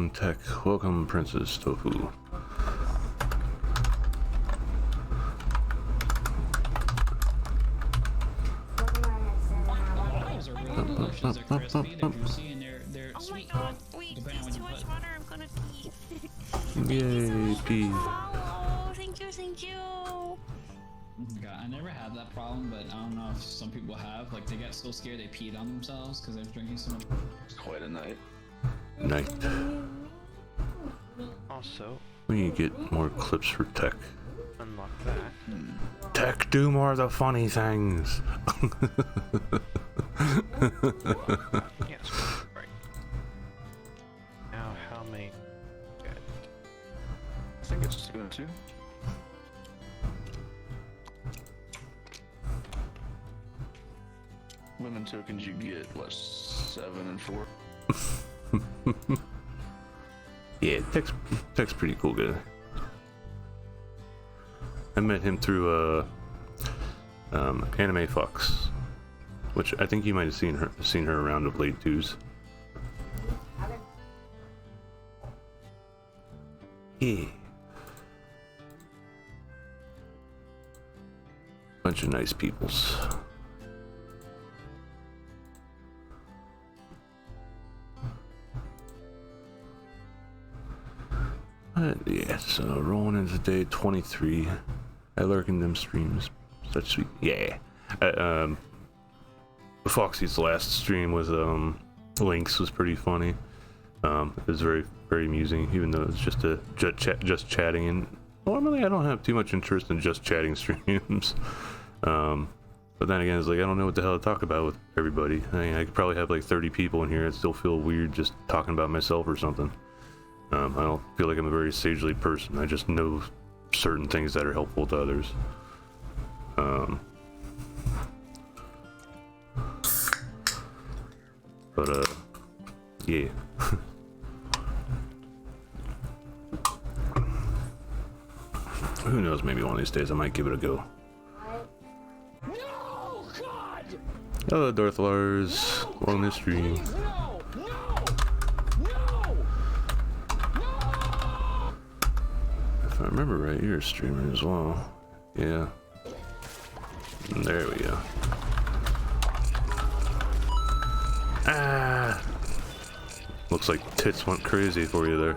Welcome, Tech. Welcome, Princess Tofu. They're crispy, they're juicy, and they're sweet. Oh my god, wait, Depending there's on too what you much put. water, I'm gonna pee. Yay, pee. Oh, thank you, thank you. God, I never had that problem, but I don't know if some people have. Like, they get so scared they peed on themselves because they're drinking so much. It's quite a night. Night. Also, We need to get more clips for Tech. unlock that. Tech, do more of the funny things. Yes, right. Now, how many? Good. I think it's 2 and 2. Women tokens you get, what, 7 and 4? Yeah, Tech's pretty cool guy. I met him through Anime Fox, which I think you might have seen her around of late twos. Yeah. Bunch of nice peoples. Yeah, so rolling into day 23. I lurk in them streams. Such sweet. Yeah. Foxy's last stream with Lynx was pretty funny. It was very, very amusing, even though it's just just chatting. And normally I don't have too much interest in just chatting streams. But then again, it's like I don't know what the hell to talk about with everybody. I mean, I could probably have like 30 people in here and still feel weird just talking about myself or something. I don't feel like I'm a very sagely person. I just know certain things that are helpful to others. Yeah. Who knows, maybe one of these days I might give it a go. No, God! Hello, Darth Lars. Long this stream. No! No! No! No! If I remember right, you're a streamer as well. Yeah. There we go. Ah! Looks like tits went crazy for you there.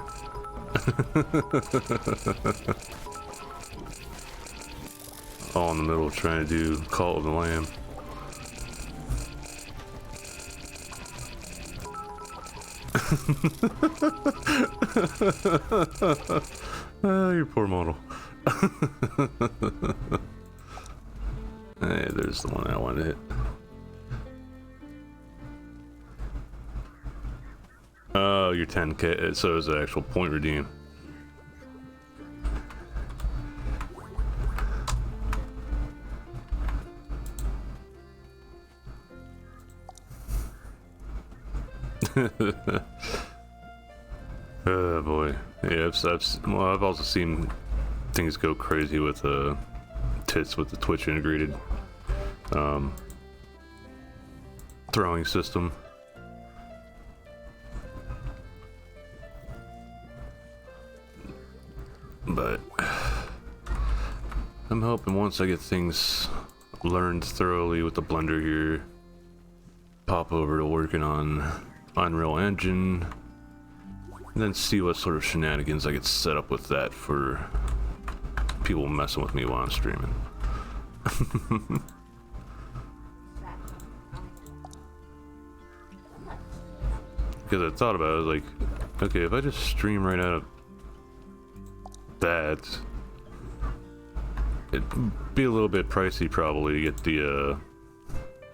All in the middle of trying to do Call of the Lamb. Oh, your poor model. Hey, there's the one I wanted to hit. Oh, you're 10k, so is the actual point redeem. Oh boy. Yeah, I've also seen things go crazy with tits with the Twitch integrated throwing system. But I'm hoping once I get things learned thoroughly with the blender here, pop over to working on Unreal Engine, and then see what sort of shenanigans I get set up with that for people messing with me while I'm streaming. Because I thought about it, like, okay, if I just stream right out of that, it'd be a little bit pricey probably to get the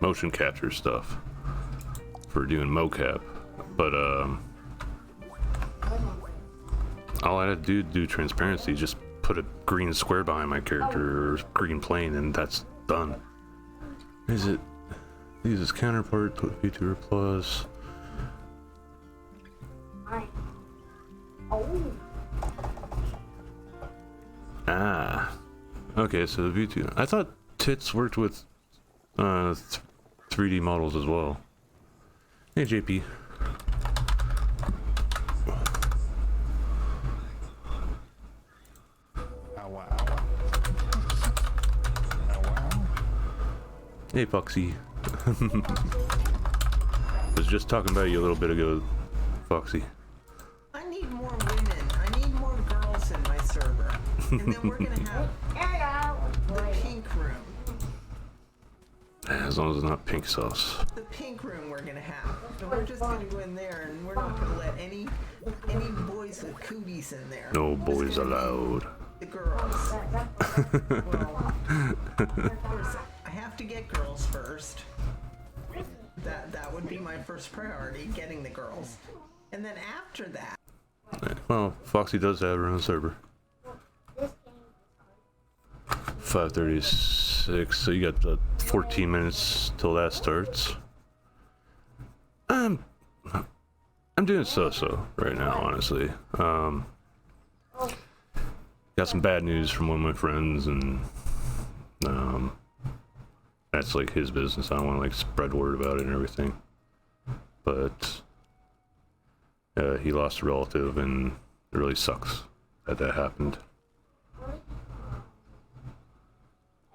motion capture stuff for doing mocap, but all I had to do transparency, just put a green square behind my character or green plane, and that's done. Is it? Use this counterpart, put VTuber Plus. Ah, okay. So the VTuber. I thought Tits worked with 3D models as well. Hey, JP. Hey, Foxy. Was just talking about you a little bit ago, Foxy. I need more women. I need more girls in my server. And then we're gonna have the pink room. As long as it's not pink sauce. The pink room we're gonna have. And we're just gonna go in there and we're not gonna let any boys with cooties in there. No It's boys gonna be allowed. The girls. Well, of course, I have to get girls first. That would be my first priority, getting the girls. And then after that, Well, Foxy does have her own server. 5:36, so you got 14 minutes till that starts. I'm doing so right now, honestly. Got some bad news from one of my friends, and that's like his business. I don't want to like spread word about it and everything, but he lost a relative, and it really sucks that happened.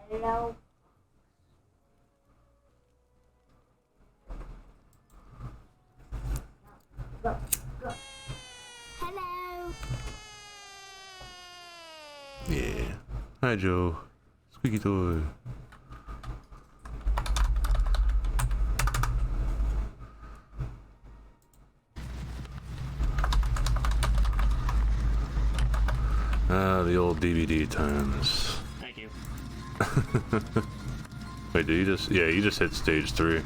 Hello. Hello. Yeah. Hi, Joe. Squeaky toy. Ah, the old DVD times. Thank you. Wait, did you just... Yeah, you just hit stage 3. I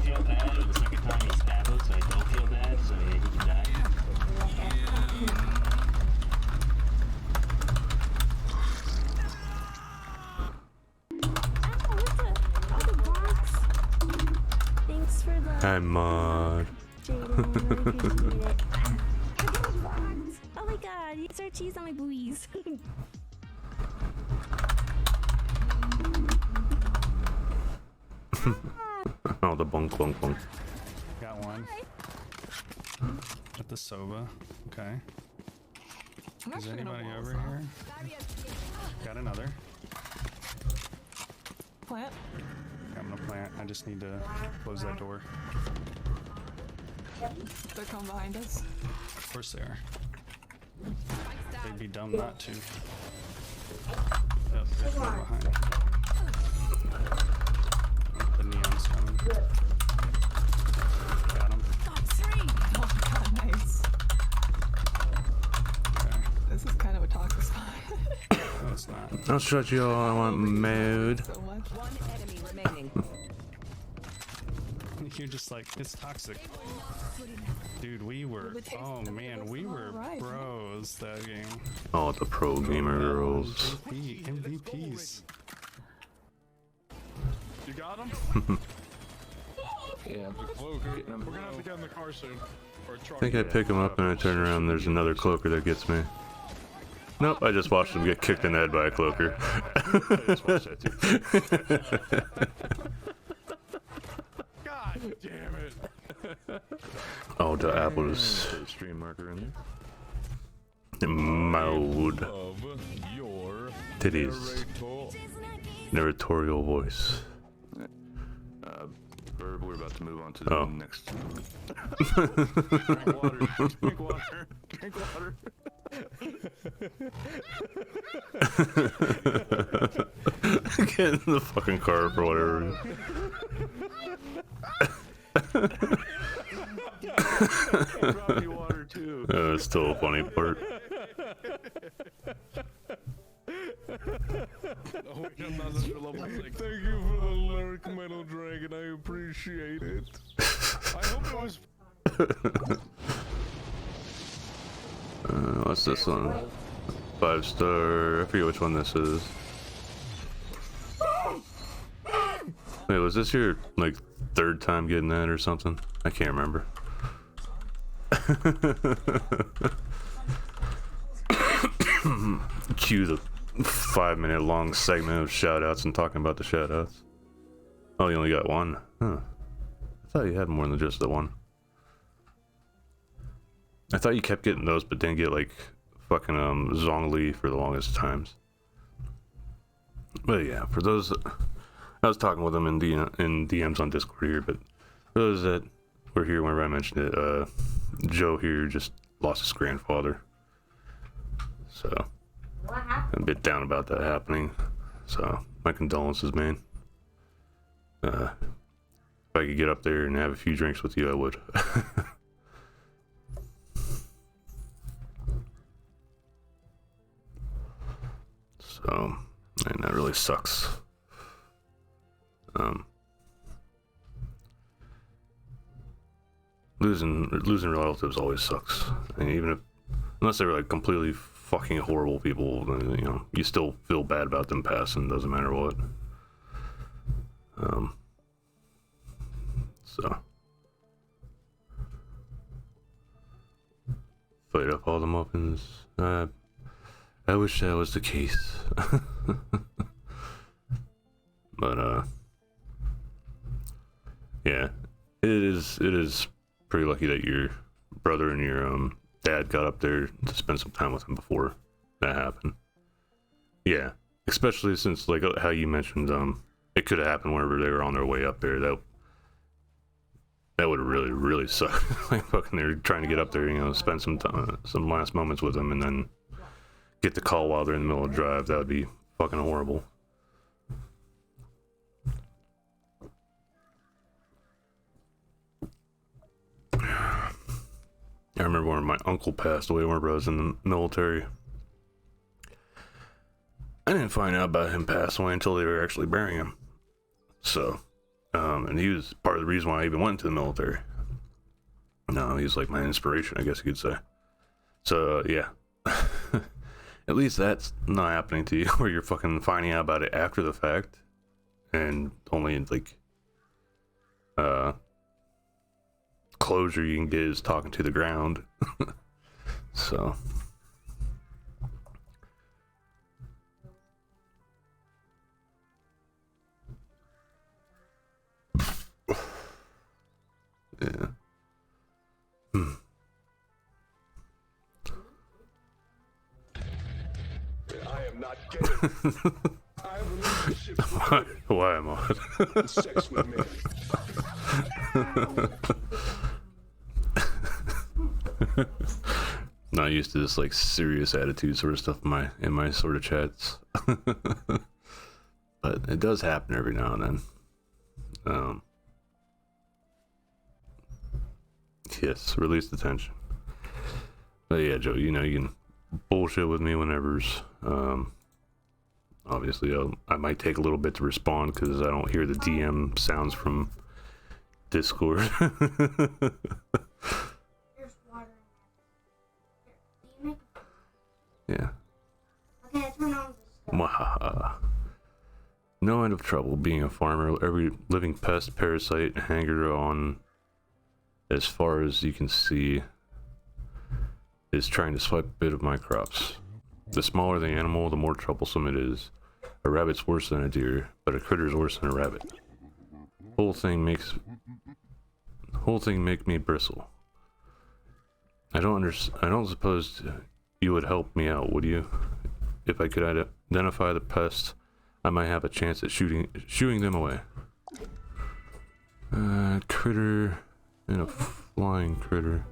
feel bad the second time he stabbed him, so I don't feel bad, so yeah, he can die. Thanks for the Hi, Mod. Jaden. I really appreciate it. Oh my god, you start cheese on my boobies. Oh, the bonk, bonk, bonk. Got one. At the Sova. Okay. Is anybody over here? Got another. plant. I'm gonna plant. I just need to close that door. They're coming behind us. Of course they are. They'd be dumb not to. Yep, there's one behind. The neon's coming. Got him. Oh god, nice. Okay. This is kind of a toxic spot. No, it's not. I'll shut you all I want mode. So much. One enemy remaining. You're just like, it's toxic. Dude, we were, oh man, we were pros that game. Oh, the pro gamer girls. MVPs. You got him? Yeah, We're gonna have to get in the car soon. Or I truck. think I pick him up and I turn around and there's another cloaker that gets me. Nope, I just watched him get kicked in the head by a cloaker. God damn it. Oh, the apple is stream marker in mode. of your Titties. Narratorial voice. Verb, we're about to move on to Oh. the next. Drink water. Drink water. Drink water. Get in the fucking car for whatever reason. Drop you water too. It's still a funny part. Oh, wait, I'm not such a level 6. Thank you for the lyric, Metal Dragon. I appreciate it. I hope it was. What's this one? 5-star. I forget which one this is. Wait, was this your like third time getting that or something? I can't remember. Cue the 5-minute long segment of shoutouts and talking about the shoutouts. Oh, you only got one? Huh. I thought you had more than just the one. I thought you kept getting those, but didn't get like fucking Zhongli for the longest times. But yeah, for those, I was talking with them in DMs on Discord here, but for those that were here whenever I mentioned it, Joe here just lost his grandfather. So I'm a bit down about that happening. So my condolences, man. If I could get up there and have a few drinks with you, I would. So, and that really sucks. Losing relatives always sucks. And even if, unless they were like completely fucking horrible people, then, you know, you still feel bad about them passing, doesn't matter what. So fight up all the muffins. I wish that was the case. But yeah, it is pretty lucky that your brother and your dad got up there to spend some time with him before that happened. Yeah, especially since like how you mentioned it could have happened whenever they were on their way up there. That would really suck. Like fucking they're trying to get up there, you know, spend some time, some last moments with them, and then get the call while they're in the middle of the drive. That would be fucking horrible. I remember when my uncle passed away whenever I was in the military. I didn't find out about him passing away until they were actually burying him. So, and he was part of the reason why I even went into the military. No, he's like my inspiration, I guess you could say. So, yeah. At least that's not happening to you, where you're fucking finding out about it after the fact. And only, like, closure you can get is talking to the ground. So. Yeah. I am not gay. I have a relationship with Why am I? women. Sex with men. Not used to this like serious attitude sort of stuff in my sort of chats. But it does happen every now and then. Yes, release the tension. But yeah, Joe, you know, you can bullshit with me whenever's. Obviously, I might take a little bit to respond because I don't hear the DM sounds from Discord. Yeah. Okay, turn on Mwahaha. No end of trouble being a farmer. Every living pest, parasite, hanger on, as far as you can see, is trying to swipe a bit of my crops. The smaller the animal, the more troublesome it is. A rabbit's worse than a deer, but a critter's worse than a rabbit. Whole thing make me bristle. I don't suppose you would help me out, would you? If I could identify the pest, I might have a chance at shooing them away. Critter and a flying critter.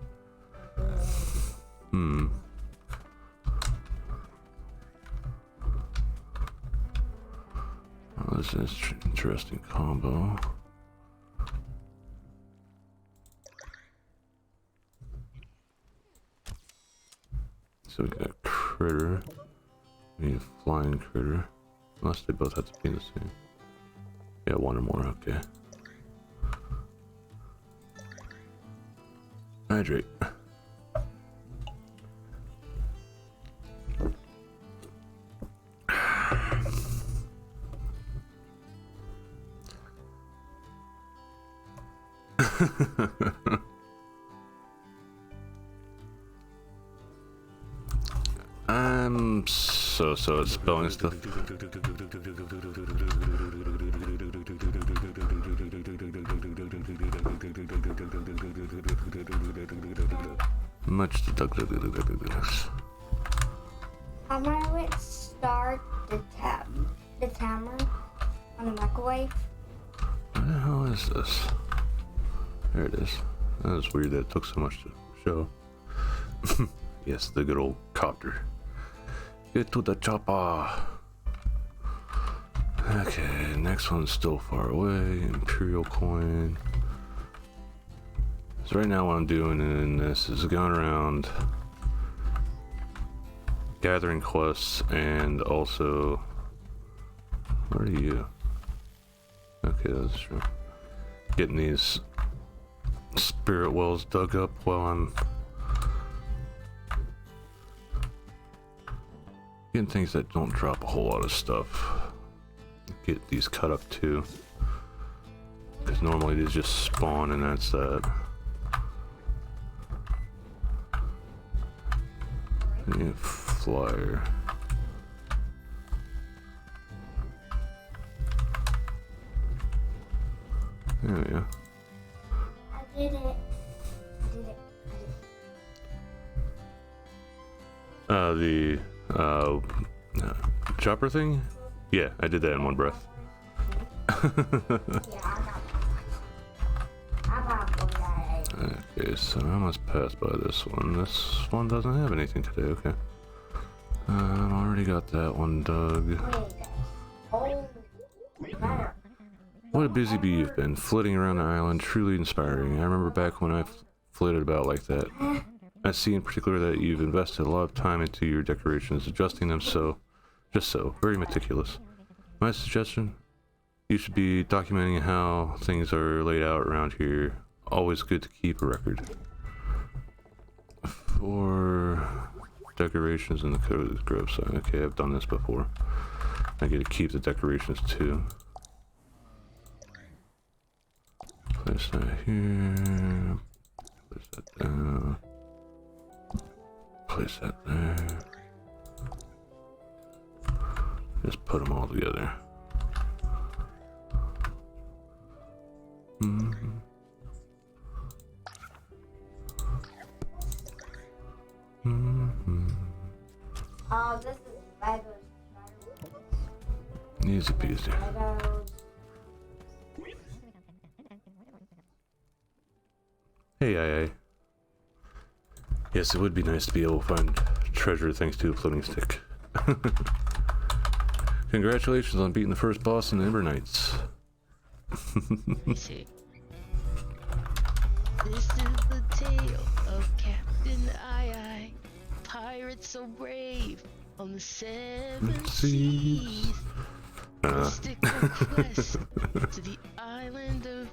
Oh, this is an interesting combo. So we got a critter. We need a flying critter. Unless they both have to be the same. Yeah, one or more, okay. Hydrate. I'm so at spelling stuff. much to dug. I'm gonna start the timer on the microwave. What the hell is this? There it is. That was weird that it took so much to show. Yes, the good old copter. Get to the chopper. Okay, next one's still far away. Imperial coin. So right now what I'm doing in this is going around gathering quests and also... Where are you? Okay, that's true. Getting these spirit wells dug up while I'm getting things that don't drop a whole lot of stuff. Get these cut up too, because normally they just spawn and that's that. I need a flyer. There we go. I did it. The chopper thing? Yeah, I did that in one breath. Okay, so I must pass by this one. This one doesn't have anything today, okay. I've already got that one dug. What a busy bee you've been, flitting around the island, truly inspiring. I remember back when I flitted about like that. I see in particular that you've invested a lot of time into your decorations, adjusting them just so, very meticulous. My suggestion? You should be documenting how things are laid out around here. Always good to keep a record. For decorations in the Coated Grove side. Okay, I've done this before. I get to keep the decorations too. Place that here. Place that down. Place that there. Just put them all together. Oh, this is Legos. Easy peasy. Legos. Hey. Yes, it would be nice to be able to find treasure thanks to a floating stick. Congratulations on beating the first boss in the Ember Knights. Let me see. This is the tale of Captain Ai, pirate so brave on the seven seas. Stick on quest to the island of...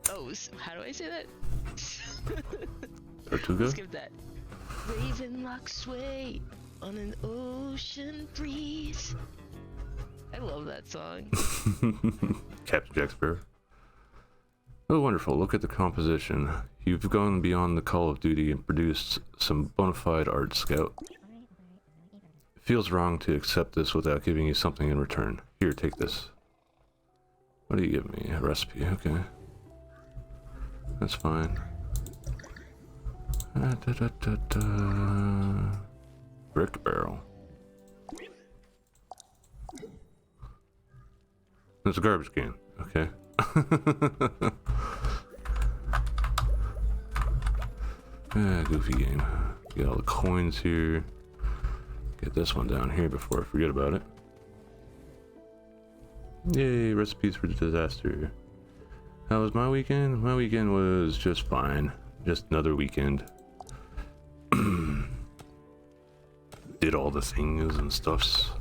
Oh, how do I say that? Tortuga? Skip that. Raven lock sway on an ocean breeze. I love that song. Captain Jack Sparrow. Oh, wonderful. Look at the composition. You've gone beyond the call of duty and produced some bona fide art, Scout. It feels wrong to accept this without giving you something in return. Here, take this. What do you give me? A recipe, okay. That's fine. Brick barrel. It's a garbage can, okay. Goofy game. Get all the coins here. Get this one down here before I forget about it. Yay, recipes for disaster. How was my weekend? My weekend was just fine. Just another weekend. Did all the things and stuffs.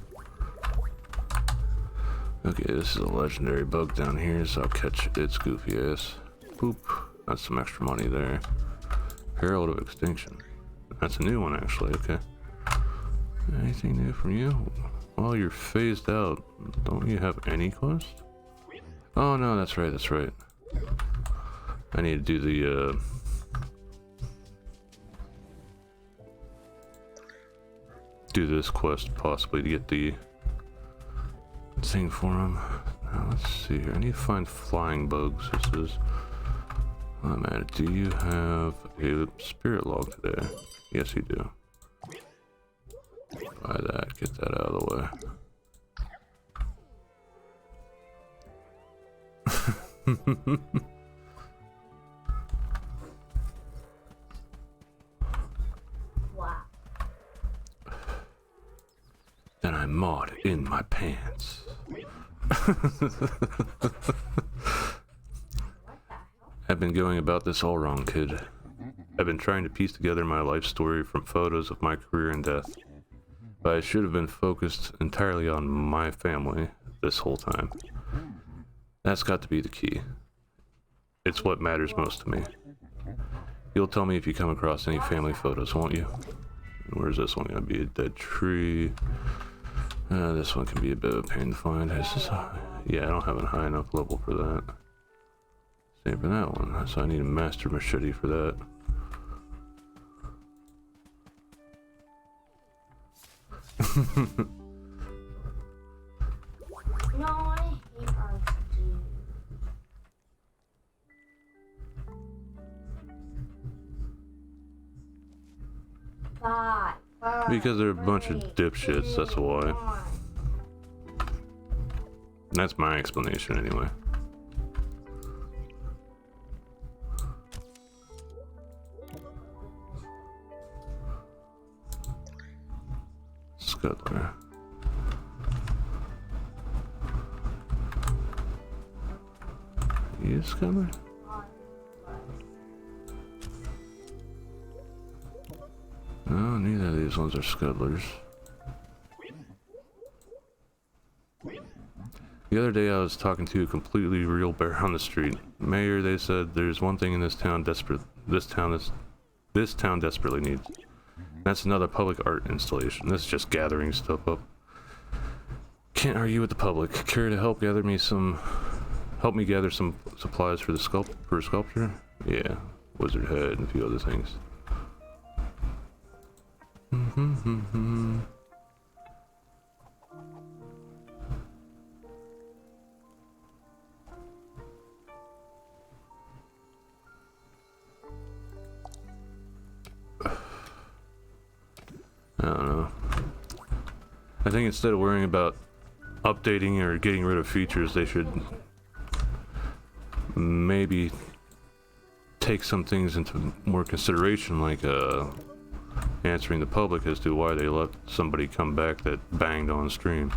Okay, this is a legendary bug down here, so I'll catch its goofy ass. Boop. That's some extra money there. Herald of Extinction. That's a new one, actually. Okay. Anything new from you? Well, you're phased out. Don't you have any quest? Oh, no, that's right, that's right. I need to do the, do this quest, possibly, to get the thing for him. Now, let's see here. I need to find flying bugs. This is I'm at it. Do you have a spirit log today? Yes, you do. Buy that. Get that out of the way. Wow. Then I mod in my pants. I've been going about this all wrong, kid. I've been trying to piece together my life story from photos of my career and death. But I should have been focused entirely on my family this whole time. That's got to be the key. It's what matters most to me. You'll tell me if you come across any family photos, won't you? Where's this one gonna be? A dead tree. This one can be a bit of a pain to find. Yeah, I don't have a high enough level for that. Same for that one. So I need a master machete for that. No, I hate RPG. Five. Because they're a bunch of dipshits, that's why. That's my explanation anyway. Scuttler. You Scuttler? No, neither of these ones are Scuttlers. The other day I was talking to a completely real bear on the street. Mayor, they said there's one thing in this town this town desperately needs. That's another public art installation. This is just gathering stuff up. Can't argue with the public. Care to help me gather some supplies for the sculpture? Yeah, wizard head and a few other things. I don't know. I think instead of worrying about updating or getting rid of features, they should maybe take some things into more consideration, like answering the public as to why they let somebody come back that banged on stream.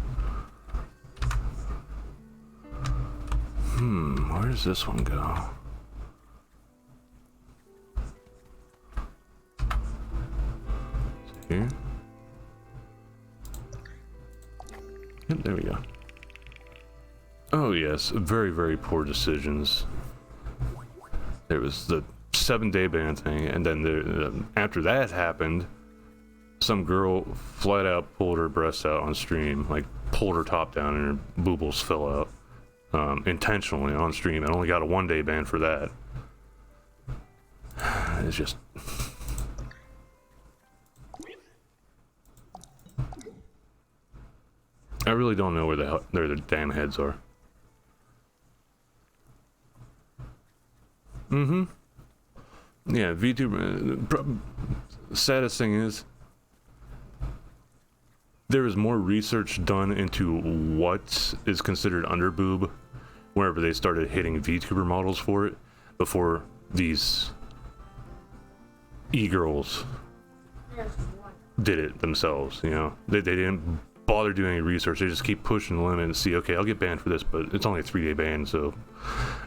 Where does this one go? Is it here? Yep, there we go. Oh yes, very, very poor decisions. There was the 7-day ban thing, and then after that happened, some girl flat out pulled her breasts out on stream, like pulled her top down and her boobles fell out. Intentionally on stream, and only got a 1-day ban for that. It's just... I really don't know where the damn heads are. Yeah, VTuber... saddest thing is, there is more research done into what is considered underboob whenever they started hitting VTuber models for it before these e-girls did it themselves, you know? They didn't bother doing any research, they just keep pushing the limit and see, okay, I'll get banned for this, but it's only a 3-day ban, so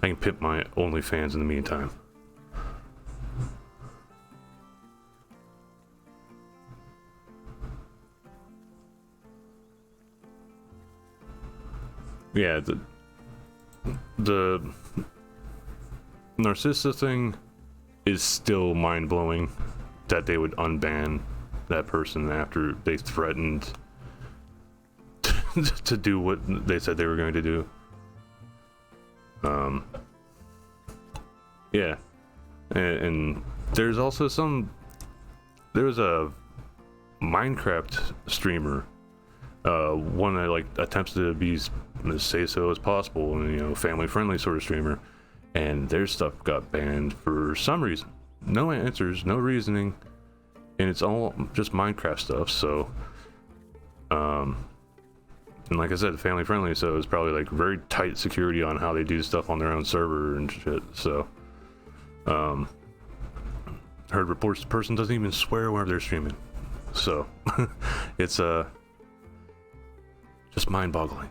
I can pimp my OnlyFans in the meantime. Yeah, the Narcissa thing is still mind-blowing that they would unban that person after they threatened to do what they said they were going to do. Yeah, and there's also there was a Minecraft streamer, one that like attempts to be as say so as possible, and you know, family friendly sort of streamer, and their stuff got banned for some reason. No answers, no reasoning, and it's all just Minecraft stuff. So, and like I said, family friendly, so it's probably like very tight security on how they do stuff on their own server and shit. So, heard reports the person doesn't even swear whenever they're streaming. So, it's just mind-boggling.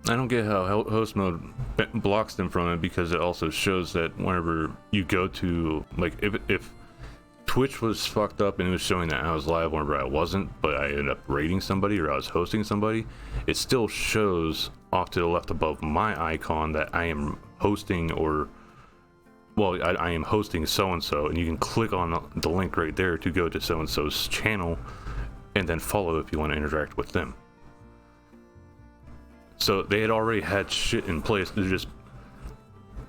I don't get how host mode blocks them from it, because it also shows that whenever you go to, like, if Twitch was fucked up and it was showing that I was live whenever I wasn't, but I ended up raiding somebody or I was hosting somebody, it still shows off to the left above my icon that I am hosting, or, well, I am hosting so-and-so, and you can click on the link right there to go to so-and-so's channel and then follow if you want to interact with them. So they had already had shit in place.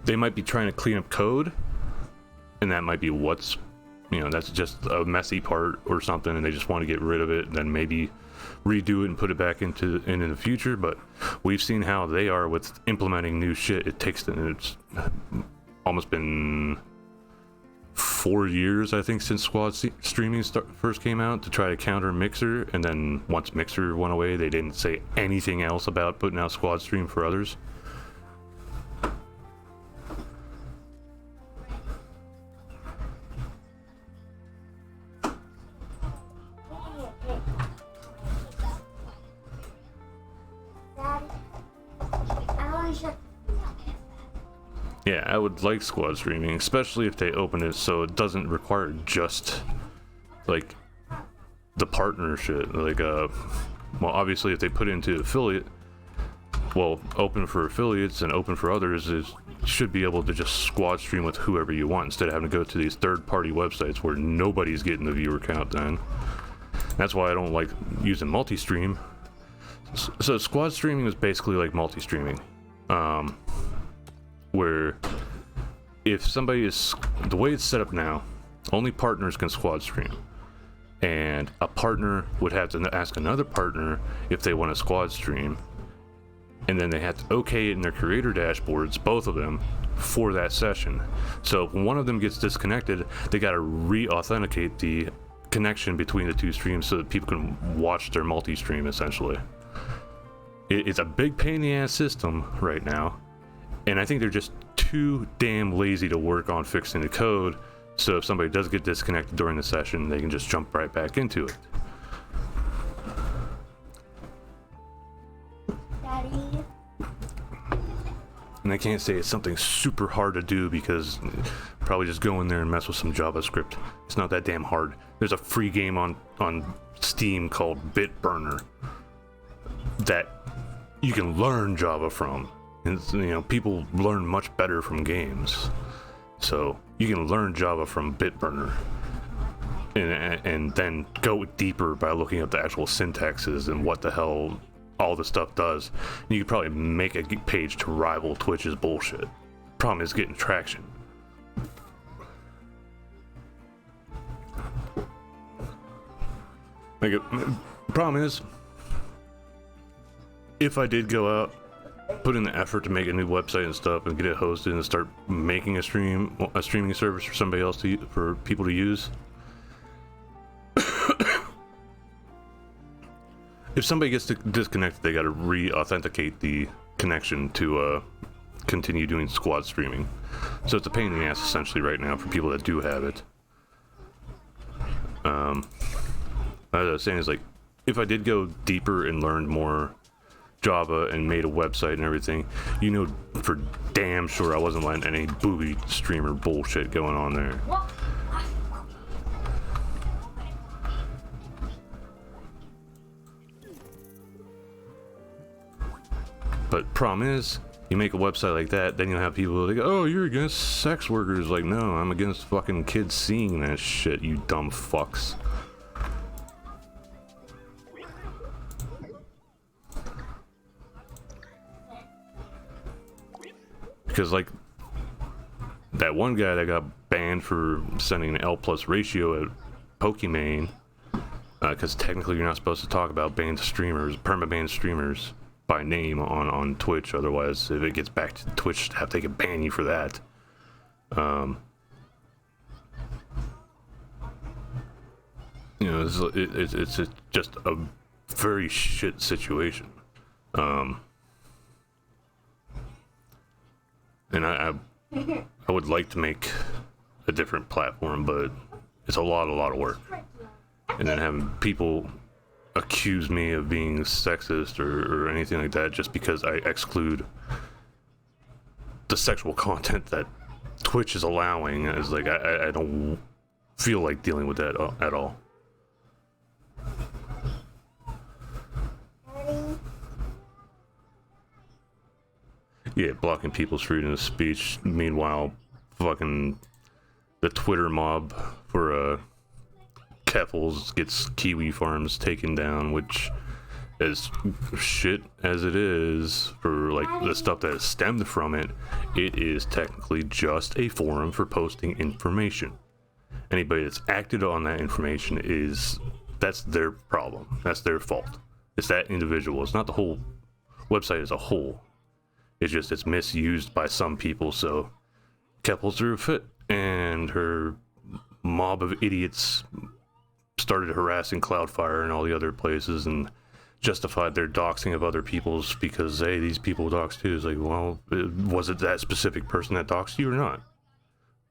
They might be trying to clean up code, and that might be what's, that's just a messy part or something, and they just want to get rid of it and then maybe redo it and put it back in the future. But we've seen how they are with implementing new shit. It's almost been 4 years, I think, since squad streaming first came out to try to counter Mixer, and then once Mixer went away, they didn't say anything else about putting out squad stream for others. Yeah, I would like squad streaming, especially if they open it so it doesn't require just, like, the partnership. Like, well, obviously if they put it into affiliate, well, open for affiliates and open for others, it should be able to just squad stream with whoever you want, instead of having to go to these third-party websites where nobody's getting the viewer count then. That's why I don't like using multi-stream. So squad streaming is basically like multi-streaming. Where if somebody is, the way it's set up now, only partners can squad stream, and a partner would have to ask another partner if they want to squad stream, and then they have to okay it in their creator dashboards, both of them, for that session. So if one of them gets disconnected, they got to re-authenticate the connection between the two streams so that people can watch their multi-stream, essentially. It's a big pain in the ass system right now. And I think they're just too damn lazy to work on fixing the code, so if somebody does get disconnected during the session, they can just jump right back into it. Daddy. And I can't say it's something super hard to do, because probably just go in there and mess with some JavaScript. It's not that damn hard. There's a free game on Steam called BitBurner that you can learn Java from. And, people learn much better from games. So you can learn Java from BitBurner, and then go deeper by looking up the actual syntaxes and what the hell all the stuff does. And you could probably make a page to rival Twitch's bullshit. Problem is getting traction. Problem is, if I did go out, put in the effort to make a new website and stuff and get it hosted and start making a streaming service for somebody else for people to use. If somebody gets disconnected, they got to re-authenticate the connection to continue doing squad streaming. So it's a pain in the ass essentially right now for people that do have it. As I was saying, is like, if I did go deeper and learn more Java and made a website and everything, for damn sure I wasn't letting any booby streamer bullshit going on there. But problem is, you make a website like that, then you'll have people like, oh, you're against sex workers. Like, no, I'm against fucking kids seeing that shit, you dumb fucks. Because, like, that one guy that got banned for sending an L plus ratio at Pokimane, because technically you're not supposed to talk about banned streamers, perma-banned streamers by name on Twitch. Otherwise, if it gets back to Twitch, they could ban you for that. You know, it's just a very shit situation. And I would like to make a different platform, but it's a lot of work. And then having people accuse me of being sexist or anything like that just because I exclude the sexual content that Twitch is allowing is like, I don't feel like dealing with that at all. Yeah, blocking people's freedom of speech. Meanwhile, fucking the Twitter mob for Keffels gets Kiwi Farms taken down, which, as shit as it is for like the stuff that is stemmed from it, it is technically just a forum for posting information. Anybody that's acted on that information that's their problem. That's their fault. It's that individual. It's not the whole website as a whole. It's misused by some people. So Keffels threw a fit, and her mob of idiots started harassing Cloudfire and all the other places and justified their doxing of other people's because, hey, these people doxed too. It's like, well, was it that specific person that doxed you or not?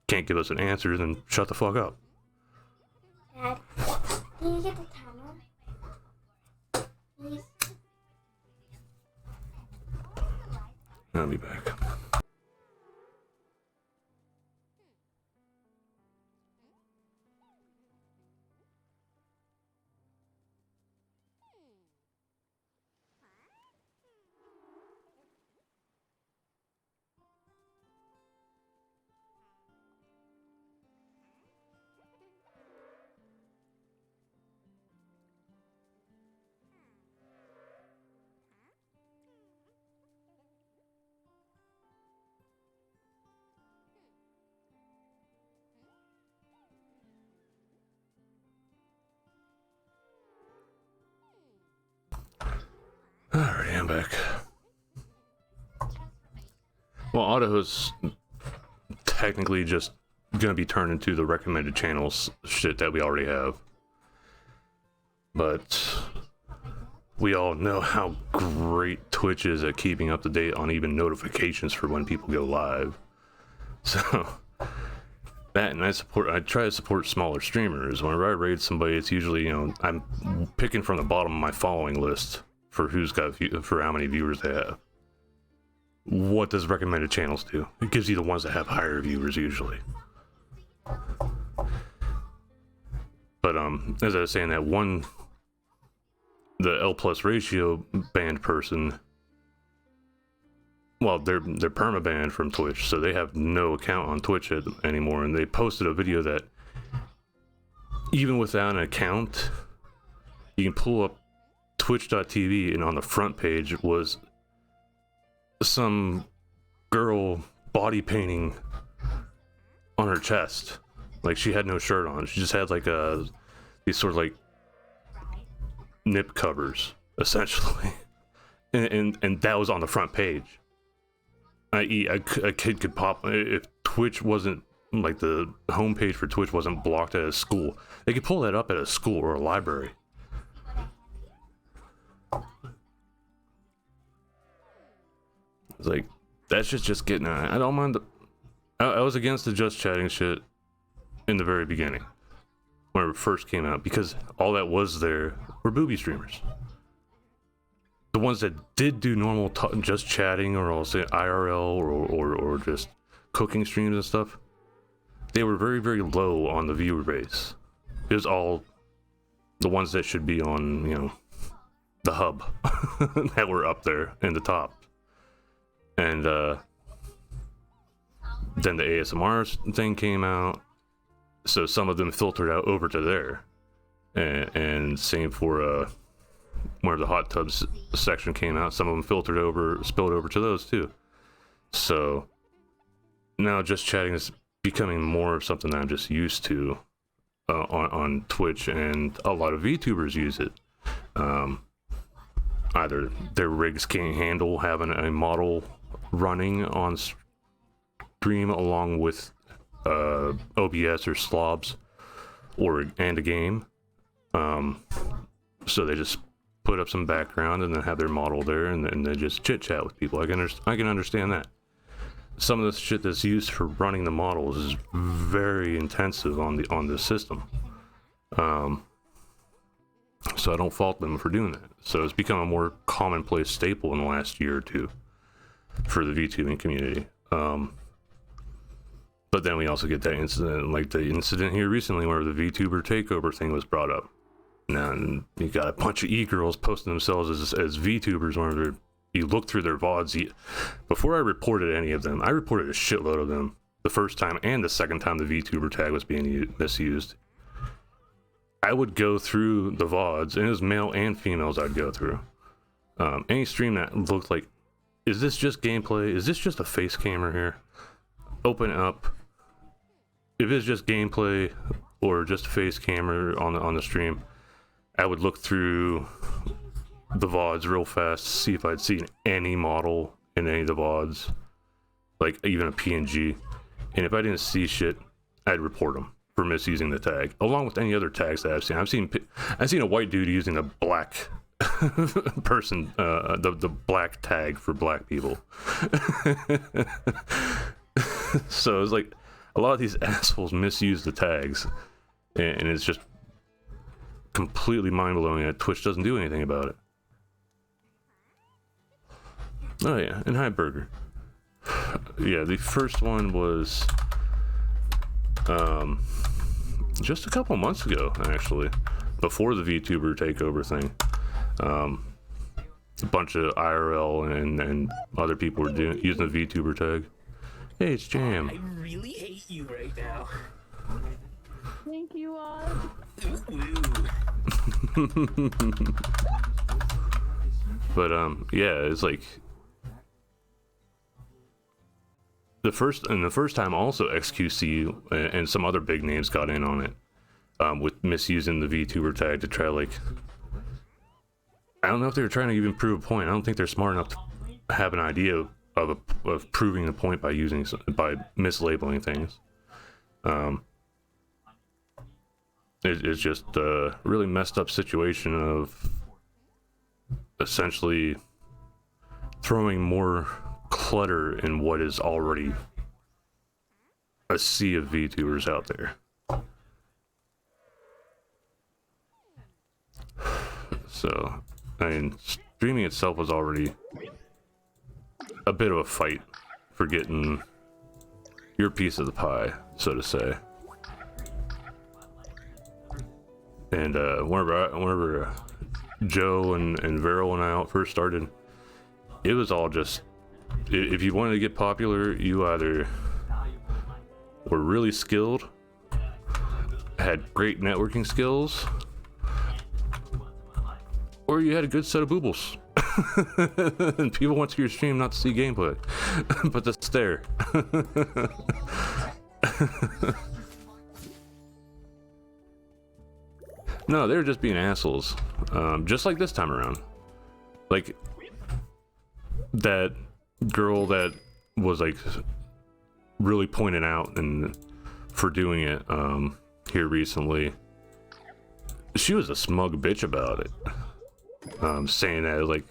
Can't give us an answer, then shut the fuck up. Dad, can you get the timer? Please. I'll be back. Alright, I'm back. Well, Autohost technically just gonna be turned into the recommended channels shit that we already have. But we all know how great Twitch is at keeping up to date on even notifications for when people go live. So that, and I try to support smaller streamers. Whenever I raid somebody, it's usually, you know, I'm picking from the bottom of my following list for for how many viewers they have. What does recommended channels do? It gives you the ones that have higher viewers usually. But as I was saying, that one, the L plus ratio banned person, well, they're perma-banned from Twitch, so they have no account on Twitch anymore, and they posted a video that even without an account, you can pull up twitch.tv, and on the front page was some girl body painting on her chest. Like, she had no shirt on. She just had like these sort of like nip covers, essentially. and that was on the front page. I.e., a kid could pop, if Twitch wasn't, like the homepage for Twitch wasn't blocked at a school, they could pull that up at a school or a library. It's like, that's just getting, I don't mind I was against the just chatting shit in the very beginning, when it first came out, because all that was there were booby streamers. The ones that did do normal just chatting, or I'll say IRL, or just cooking streams and stuff, they were very, very low on the viewer base. It was all the ones that should be on, you know, the hub that were up there in the top. And then the ASMR thing came out, so some of them filtered out over to there, and same for where the hot tubs section came out, some of them spilled over to those too. So now just chatting is becoming more of something that I'm just used to on Twitch, and a lot of VTubers use it. Either their rigs can't handle having a model running on stream along with OBS or slobs and a game, so they just put up some background and then have their model there, and they just chit chat with people. I can understand that. Some of the shit that's used for running the models is very intensive on the system. So I don't fault them for doing that. So it's become a more commonplace staple in the last year or two for the VTubing community. But then we also get that incident, like the incident here recently where the VTuber takeover thing was brought up. Now you got a bunch of e-girls posting themselves as VTubers whenever you look through their VODs. Before I reported any of them, I reported a shitload of them the first time and the second time the VTuber tag was being misused. I would go through the VODs, and it was male and females I'd go through. Any stream that looked like, is this just gameplay? Is this just a face camera here? Open it up. If it's just gameplay or just a face camera on the stream, I would look through the VODs real fast to see if I'd seen any model in any of the VODs, like even a PNG. And if I didn't see shit, I'd report them for misusing the tag, along with any other tags that I've seen. I've seen a white dude using a black person, the black tag for black people. So it's like a lot of these assholes misuse the tags, and it's just completely mind-blowing that Twitch doesn't do anything about it. Oh yeah, and hi Burger. Yeah, the first one was just a couple months ago, actually, before the VTuber takeover thing. A bunch of IRL and other people were using the VTuber tag. Hey, it's Jam. I really hate you right now. Thank you all. But yeah, it's like the first time also XQC and some other big names got in on it with misusing the VTuber tag to try, like, I don't know if they were trying to even prove a point. I don't think they're smart enough to have an idea of proving the point by mislabeling things. It's just a really messed up situation of essentially throwing more clutter in what is already a sea of VTubers out there. So, I mean, streaming itself was already a bit of a fight for getting your piece of the pie, so to say. And whenever Joe and Veryl and I first started, it was all just, if you wanted to get popular, you either were really skilled, had great networking skills, or you had a good set of boobles. And people went to your stream not to see gameplay, but to stare. No, they were just being assholes. Just like this time around. Like, that girl that was, like, really pointed out and for doing it here recently, she was a smug bitch about it. Saying that, like,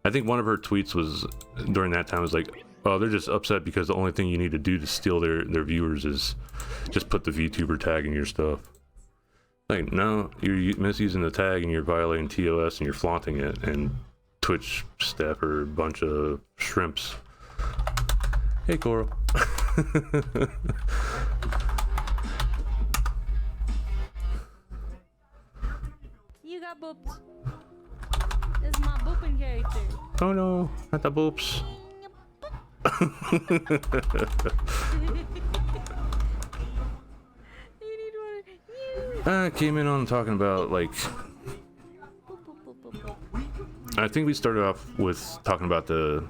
I think one of her tweets was during that time was like, oh, they're just upset because the only thing you need to do to steal their viewers is just put the VTuber tag in your stuff. Like, no, you're misusing the tag and you're violating TOS and you're flaunting it, and Twitch staff are a bunch of shrimps. Hey, Coral. You got booped. This is my booping character. Oh no, not the boops. I came in on talking about, like, I think we started off with talking about the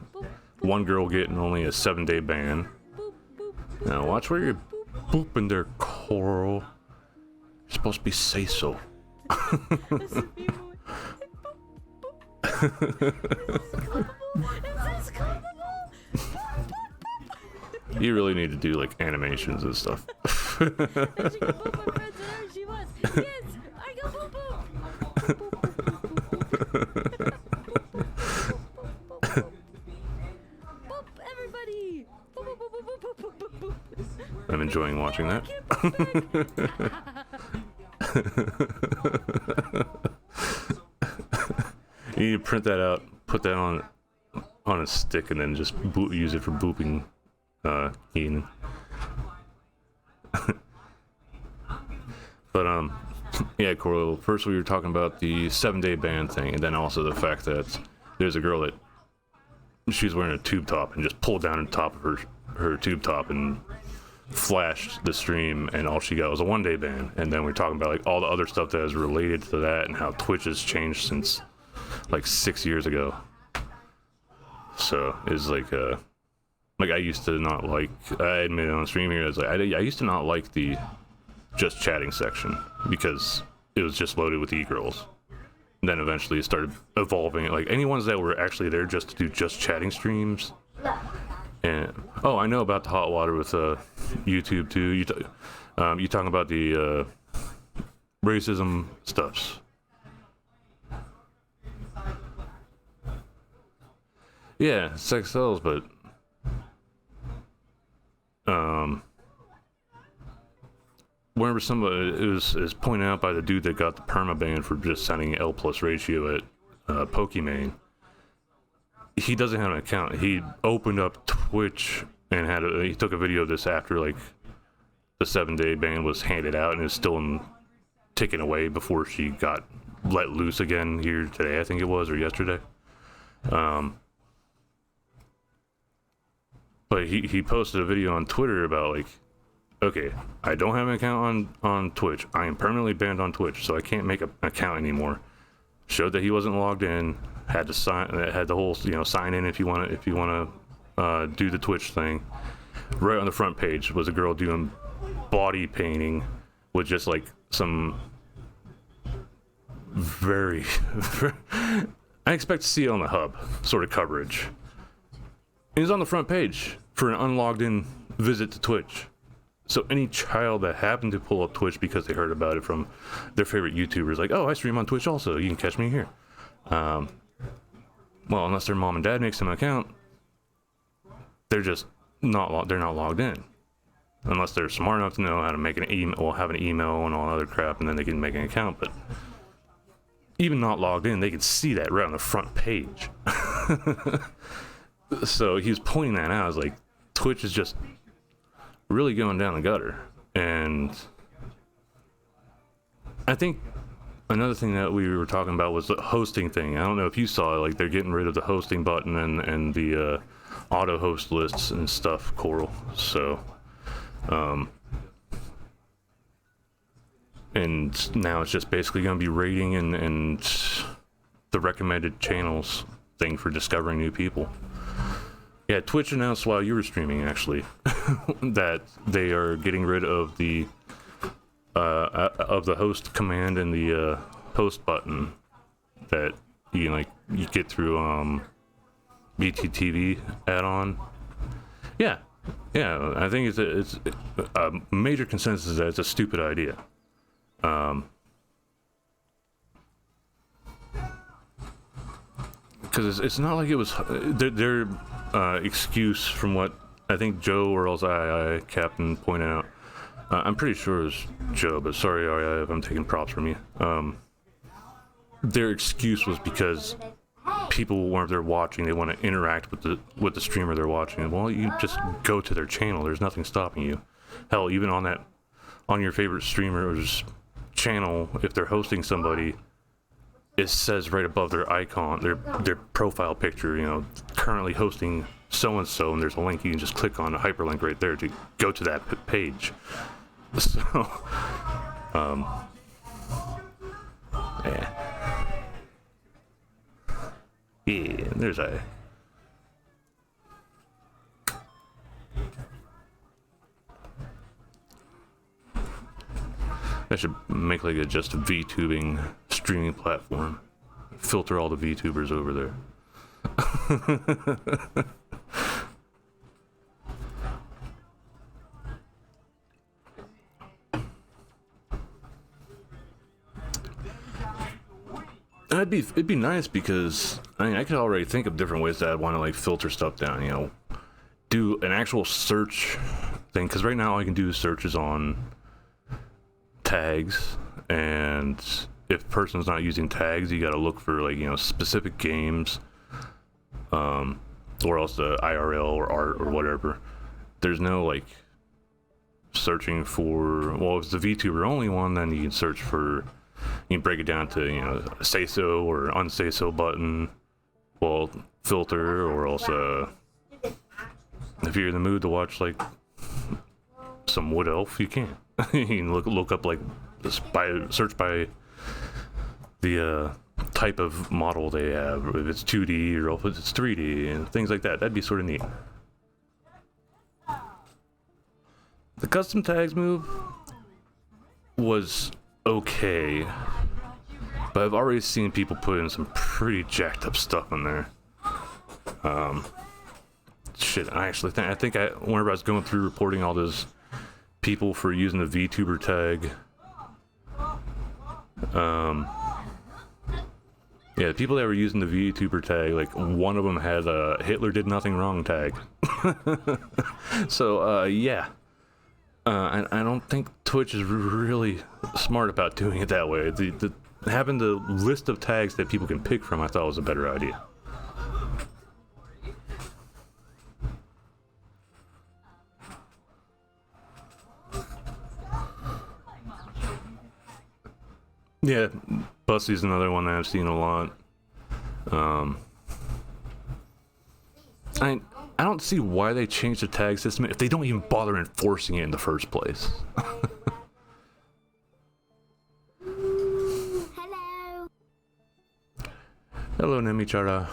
one girl getting only a 7-day ban Now watch where you're booping there, Coral. You're supposed to be say-so. You really need to do like animations and stuff. I'm enjoying watching that. You need to print that out, put that on a stick, and then just use it for booping. Keenan. But yeah, Coral. First we were talking about the 7-day ban thing, and then also the fact that there's a girl that she's wearing a tube top and just pulled down the top of her tube top and flashed the stream, and all she got was a 1-day ban. And then we're talking about like all the other stuff that is related to that and how Twitch has changed since like 6 years ago. So it's like I used to not like, I admit on stream here, I used to not like the just chatting section because it was just loaded with e-girls. And then eventually it started evolving, like any ones that were actually there just to do just chatting streams. And oh, I know about the hot water with YouTube too. You talking about the racism stuffs. Yeah, sex sells, but whenever somebody is pointed out by the dude that got the permaban for just sending L+ ratio at Pokimane, he doesn't have an account. He opened up Twitch and he took a video of this after like the 7-day ban was handed out and is still ticking away before she got let loose again here today, I think it was, or yesterday. But he posted a video on Twitter about like, okay, I don't have an account on Twitch. I am permanently banned on Twitch, so I can't make an account anymore. Showed that he wasn't logged in. Had to had the whole sign in if you want to do the Twitch thing. Right on the front page was a girl doing body painting with just like some very I expect to see it on the hub sort of coverage. It was on the front page for an unlogged in visit to Twitch. So any child that happened to pull up Twitch because they heard about it from their favorite YouTubers, like, oh, I stream on Twitch also, you can catch me here. Well, unless their mom and dad makes them an account, they're just not logged in. Unless they're smart enough to know how to make an email, or have an email and all other crap, and then they can make an account. But even not logged in, they can see that right on the front page. So he was pointing that out. I was like, Twitch is just really going down the gutter. And I think another thing that we were talking about was the hosting thing. I don't know if you saw it, like they're getting rid of the hosting button and the auto host lists and stuff, Coral. So and now it's just basically going to be rating and the recommended channels thing for discovering new people. Yeah, Twitch announced while you were streaming, actually, that they are getting rid of the host command and the host button that you get through BTTV add-on. Yeah, I think it's a major consensus that it's a stupid idea. Because it's not like it was their excuse, from what I think Joe or else I Captain pointed out. I'm pretty sure it was Joe, but sorry if I'm taking props from you. Their excuse was because people weren't there watching. They want to interact with the streamer they're watching. Well, you just go to their channel. There's nothing stopping you. Hell, even on your favorite streamer's channel, if they're hosting somebody, it says right above their icon, their profile picture, currently hosting so-and-so, and there's a link. You can just click on a hyperlink right there to go to that page. So, yeah. Yeah, there's I should make like a just VTubing streaming platform. Filter all the VTubers over there. It'd be nice because I mean I could already think of different ways that I'd want to like filter stuff down. You know, do an actual search thing because right now I can do searches on tags, and if person's not using tags, you got to look for like specific games, or else the IRL or art or whatever. There's no like searching for. Well, if it's the VTuber only one, then you can search for. You can break it down to say so or unsay so button, well filter, or else if you're in the mood to watch like some Wood Elf, you can. You can look up like search by the type of model they have, if it's 2D or if it's 3D and things like that. That'd be sort of neat. The custom tags move was okay, but I've already seen people put in some pretty jacked up stuff in there. Shit, I think whenever I was going through reporting all those people for using the VTuber tag, yeah, the people that were using the VTuber tag, like one of them had a Hitler did nothing wrong tag. So yeah. I don't think Twitch is really smart about doing it that way. Having the list of tags that people can pick from, I thought was a better idea. Yeah, Bussy's another one that I've seen a lot. I don't see why they changed the tag system if they don't even bother enforcing it in the first place. Hello. Hello, Nemichara.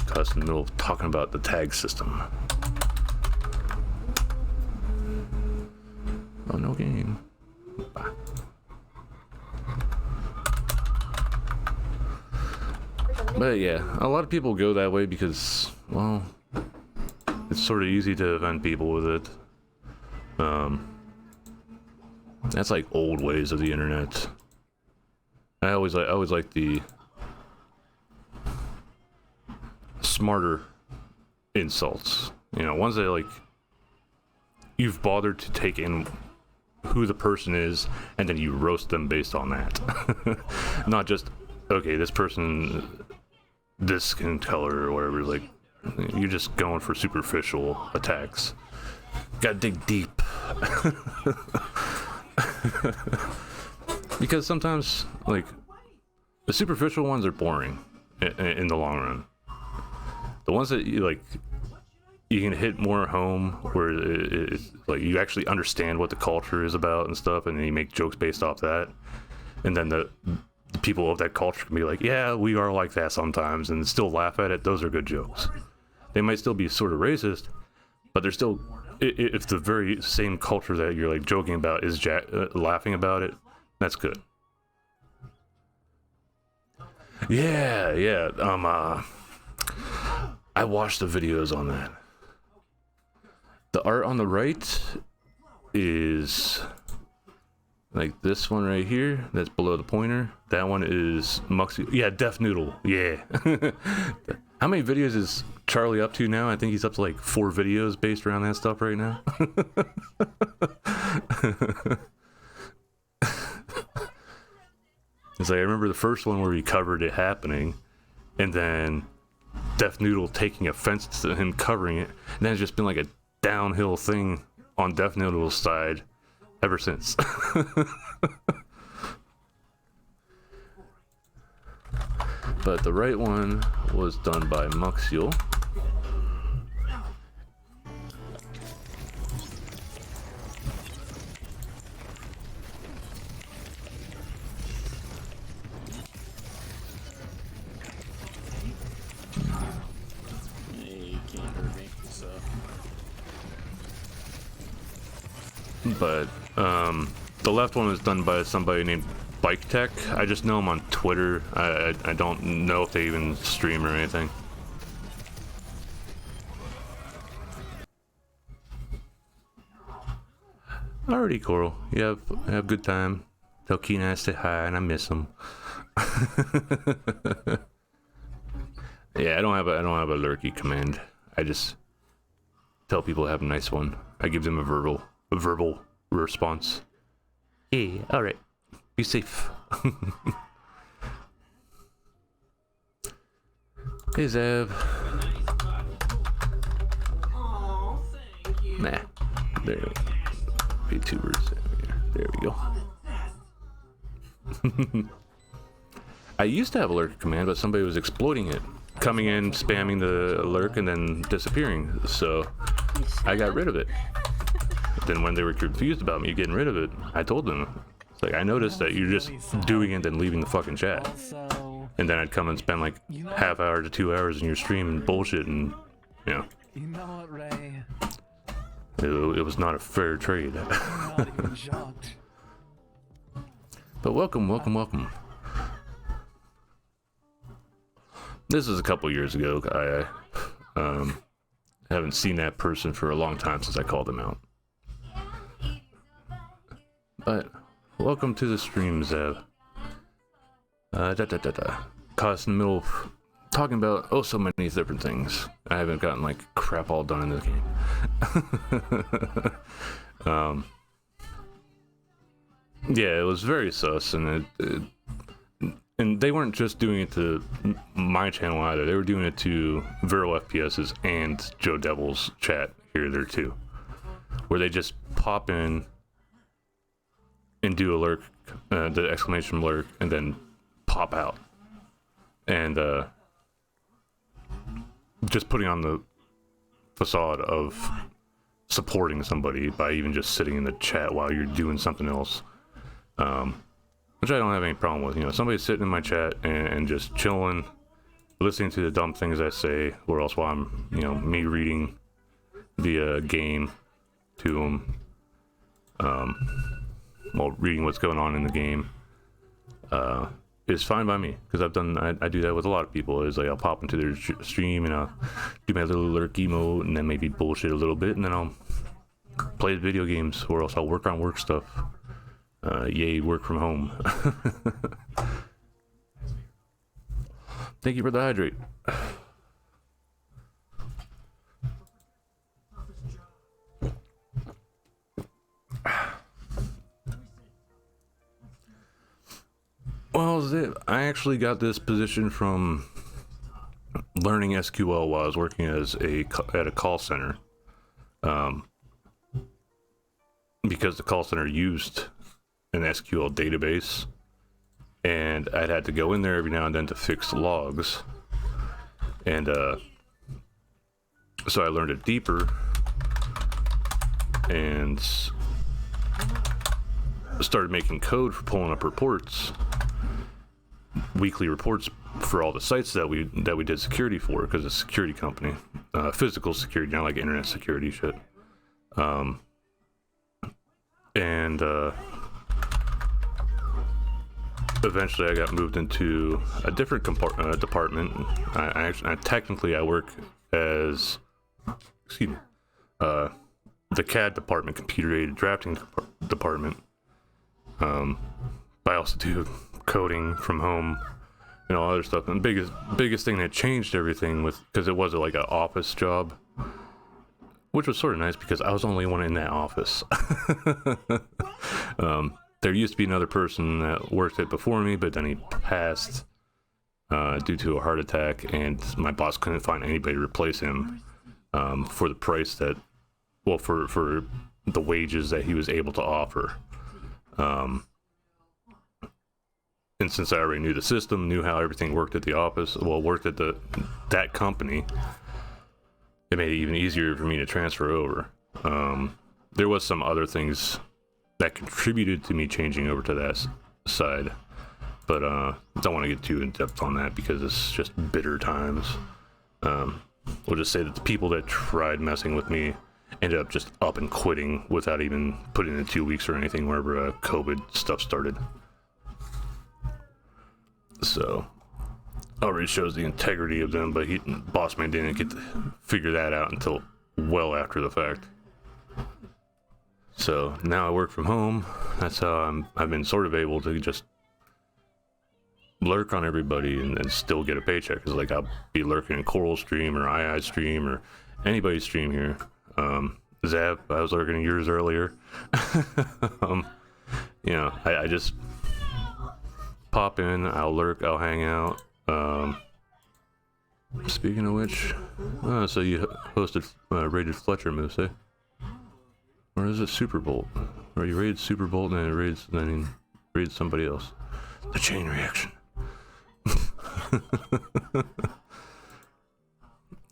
Cause in the middle of talking about the tag system. Oh, no game. Bye. But yeah, a lot of people go that way because, well, it's sort of easy to offend people with it. That's like old ways of the internet. I always like the smarter insults. Ones that like you've bothered to take in who the person is, and then you roast them based on that. Not just okay, this person. This skin color or whatever, like you're just going for superficial attacks. Gotta dig deep. Because sometimes, like, the superficial ones are boring in the long run. The ones that you can hit more home, where it's like you actually understand what the culture is about and stuff, and then you make jokes based off that, and then the people of that culture can be like, yeah, we are like that sometimes, and still laugh at it. Those are good jokes. They might still be sort of racist, but they're still, if the very same culture that you're like joking about is laughing about it, that's good. Yeah. I watched the videos on that. The art on the right is like this one right here, that's below the pointer. That one is Muxy. Yeah, Def Noodle. Yeah. How many videos is Charlie up to now? I think he's up to like 4 videos based around that stuff right now. It's like I remember the first one where he covered it happening, and then Def Noodle taking offense to him covering it, and then it's just been like a downhill thing on Def Noodle's side ever since. But the right one was done by Muxiel. Hey, you can't hurt me, so. but the left one was done by somebody named Bike Tech. I just know him on Twitter. I don't know if they even stream or anything. Alrighty, Coral. You have a good time. Tell Keenan I say hi and I miss him. Yeah, I don't have a lurky command. I just tell people to have a nice one. I give them a verbal response. Hey, alright. Be safe. Hey, Zev. Oh, thank you. Nah. There we go. VTubers. There we go. I used to have a lurk command, but somebody was exploiting it. Coming in, spamming the lurk, and then disappearing. So I got rid of it. Then when they were confused about me getting rid of it, I told them, it's like, I noticed that you're just doing it and leaving the fucking chat. And then I'd come and spend like half hour to 2 hours in your stream and bullshit, and you know. You know what, Ray? It was not a fair trade. I'm not even shocked. But welcome. This is a couple years ago. I haven't seen that person for a long time since I called him out. But welcome to the stream, Zev. Caught in the middle of talking about so many different things. I haven't gotten like crap all done in this game. Yeah, it was very sus, and and they weren't just doing it to my channel either. They were doing it to Viral FPS's and Joe Devil's chat here there too, where they just pop in and do a lurk, the exclamation lurk, and then pop out, and just putting on the facade of supporting somebody by even just sitting in the chat while you're doing something else, which I don't have any problem with. You know, somebody sitting in my chat and just chilling, listening to the dumb things I say, or else while I'm, you know, me reading the game to them, while reading what's going on in the game, is fine by me, because I do that with a lot of people. Is like, I'll pop into their stream and I'll do my little lurk emote and then maybe bullshit a little bit, and then I'll play video games, or else I'll work on work stuff. Yay, work from home. Thank you for the hydrate. Well, I actually got this position from learning SQL while I was working at a call center, because the call center used an SQL database, and I'd had to go in there every now and then to fix logs, and so I learned it deeper and started making code for pulling up reports, weekly reports for all the sites that we did security for, because it's a security company, physical security, not like internet security shit. And eventually I got moved into a different department. I technically work as, the CAD department, computer aided drafting department. But I also do coding from home and all other stuff. And the biggest thing that changed everything because it was like an office job, which was sort of nice because I was the only one in that office. There used to be another person that worked it before me, but then he passed due to a heart attack, and my boss couldn't find anybody to replace him for the price that, well, for the wages that he was able to offer. And since I already knew the system, knew how everything worked at the office, worked at that company, it made it even easier for me to transfer over. There was some other things that contributed to me changing over to that side, but don't want to get too in depth on that because it's just bitter times. We'll just say that the people that tried messing with me ended up just up and quitting without even putting in 2 weeks or anything wherever COVID stuff started. So already shows the integrity of them, but Boss Man didn't get to figure that out until well after the fact. So now I work from home. That's how I've been sort of able to just lurk on everybody and still get a paycheck. Cause like I'll be lurking in Coral stream or II stream or anybody's stream here. Zap, I was lurking yours earlier. You know, I just pop in, I'll lurk, I'll hang out. Speaking of which, so you hosted raided Fletcher Moose, eh? Or is it Superbolt? Or you raided Superbolt and then you raided somebody else? The chain reaction.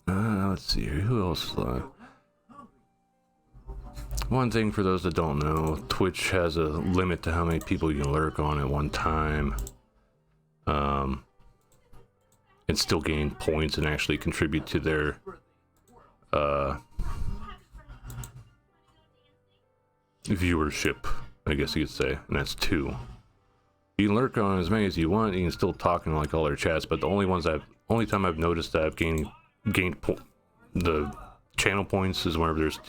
Let's see here. Who else? One thing for those that don't know, Twitch has a limit to how many people you can lurk on at one time. And still gain points and actually contribute to their viewership, I guess you could say, and that's 2. You can lurk on as many as you want. You can still talk in like all their chats, but the only time I've noticed that I've gained the channel points is whenever there's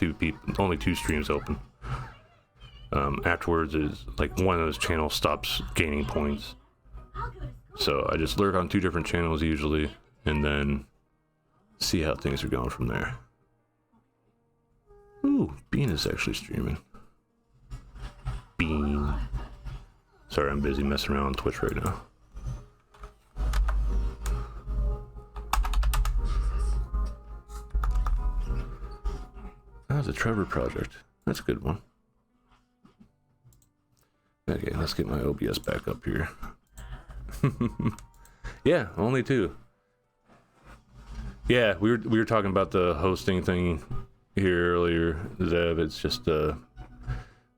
only 2 streams open. Afterwards is like one of those channels stops gaining points. So I just lurk on 2 different channels usually, and then see how things are going from there. Ooh, Bean is actually streaming. Bean. Sorry, I'm busy messing around on Twitch right now. That's a Trevor project. That's a good one. Okay, let's get my OBS back up here. Yeah, only 2. Yeah, we were talking about the hosting thing here earlier, Zev. It's just a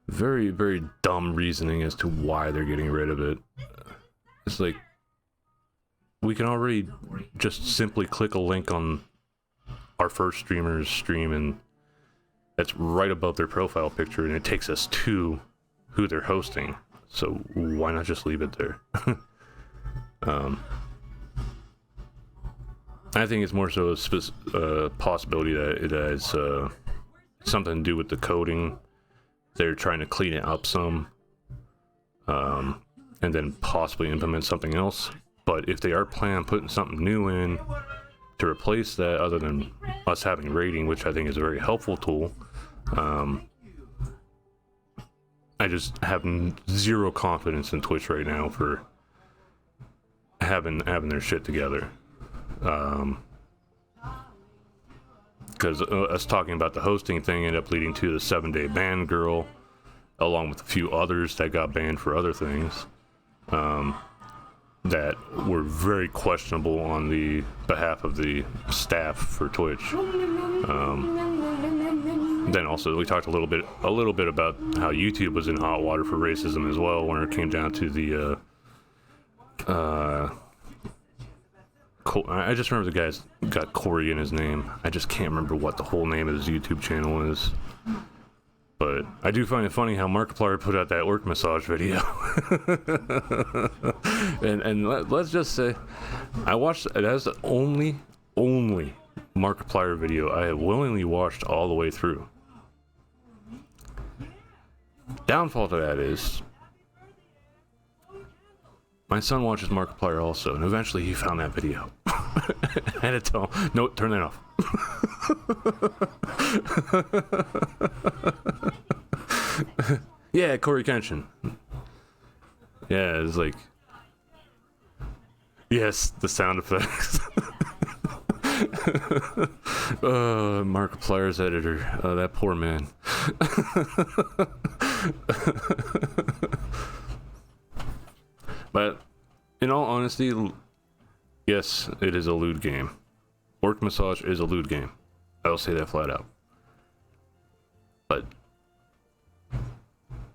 very, very dumb reasoning as to why they're getting rid of it. It's like we can already just simply click a link on our first streamer's stream and that's right above their profile picture and it takes us to who they're hosting. So why not just leave it there? I think it's more so a possibility that it has something to do with the coding. They're trying to clean it up some, and then possibly implement something else. But if they are planning on putting something new in to replace that, other than us having rating, which I think is a very helpful tool, I just have zero confidence in Twitch right now for having their shit together. Because us talking about the hosting thing ended up leading to the 7-day ban girl, along with a few others that got banned for other things that were very questionable on the behalf of the staff for Twitch. Then also we talked a little bit about how YouTube was in hot water for racism as well when it came down to the I just remember the guy's got Corey in his name. I just can't remember what the whole name of his YouTube channel is. But I do find it funny how Markiplier put out that orc massage video. and let's just say, I watched it as the only Markiplier video I have willingly watched all the way through. Downfall to that is, my son watches Markiplier also, and eventually he found that video. I had to tell him, no, turn that off. Yeah, Corey Kenshin. Yeah, it's like, yes, the sound effects. Markiplier's editor. That poor man. But in all honesty, yes, it is a lewd game. Orc Massage is a lewd game. I'll say that flat out. But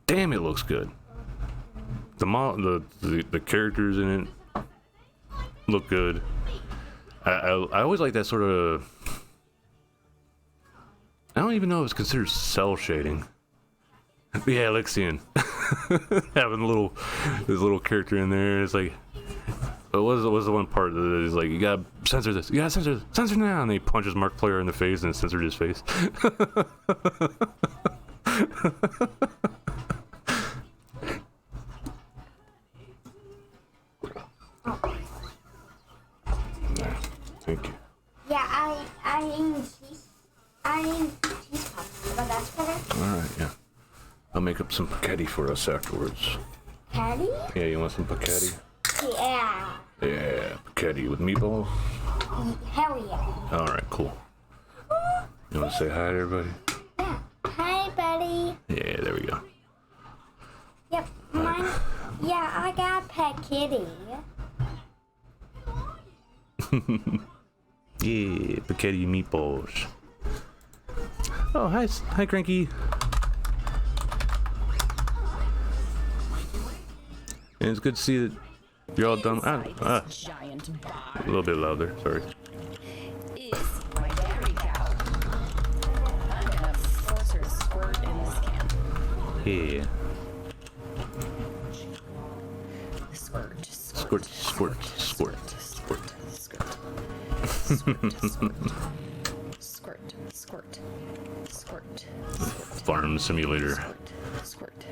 damn, it looks good. The characters in it look good. I always like that sort of, I don't don't even know if it's considered cell shading. Yeah, Alexian. Having his little character in there. It's like, what was the one part that is like, you gotta censor this. You gotta censor now. And he punches Markiplier in the face and censored his face. Thank you. Yeah, I eat cheese. I eat cheese puffs, but that's better. All right, yeah. I'll make up some spaghetti for us afterwards. Patty? Yeah, you want some spaghetti? Yeah. Yeah, spaghetti with meatballs. Hell yeah. All right, cool. You want to say hi to everybody? Yeah. Hi, buddy. Yeah, there we go. Yep. Mine. Yeah, I got a pet kitty. Yeah, spaghetti meatballs. Oh, hi, Cranky. And it's good to see that you're all done. A little bit louder, sorry. Yeah. Squirt. Farm simulator. Squirt.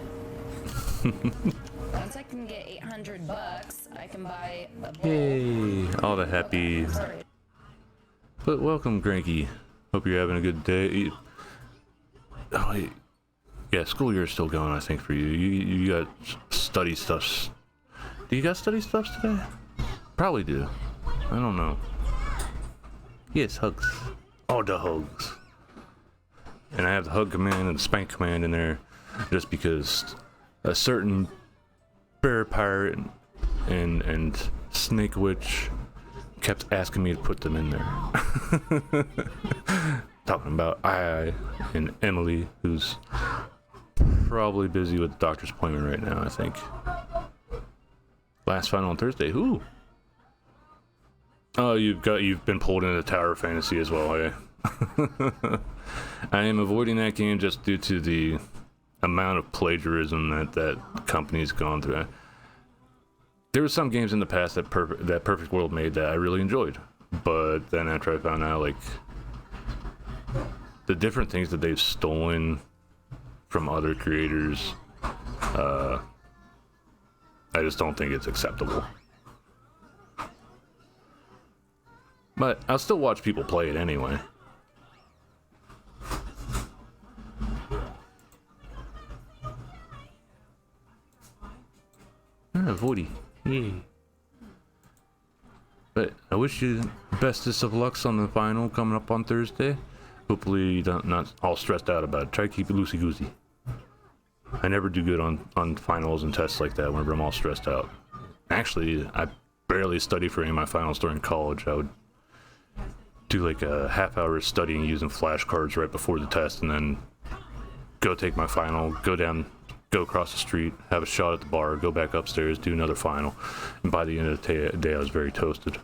Once I can get $800, I can buy a bowl. Yay! All the happy. But welcome, Granky. Hope you're having a good day. Oh, wait. Yeah, school year is still going, I think, for you. You got study stuffs. Do you got study stuffs today? Probably do. I don't know. Yes, hugs. Oh, the hugs. And I have the hug command and the spank command in there just because a certain bear pirate and snake witch kept asking me to put them in there. Talking about I and Emily, who's probably busy with the doctor's appointment right now, I think. Last final on Thursday. Who? Oh, you've been pulled into Tower of Fantasy as well, eh? I am avoiding that game just due to the amount of plagiarism that company's gone through. There were some games in the past that Perfect World made that I really enjoyed, but then after I found out like the different things that they've stolen from other creators, I just don't think it's acceptable. But I'll still watch people play it anyway. Voidy. Yeah. But I wish you bestest of lucks on the final coming up on Thursday. Hopefully you're not all stressed out about it. Try to keep it loosey-goosey. I never do good on finals and tests like that whenever I'm all stressed out. Actually, I barely study for any of my finals during college. I would do like a half hour studying using flashcards right before the test and then go take my final, go across the street, have a shot at the bar, go back upstairs, do another final. And by the end of the day, I was very toasted.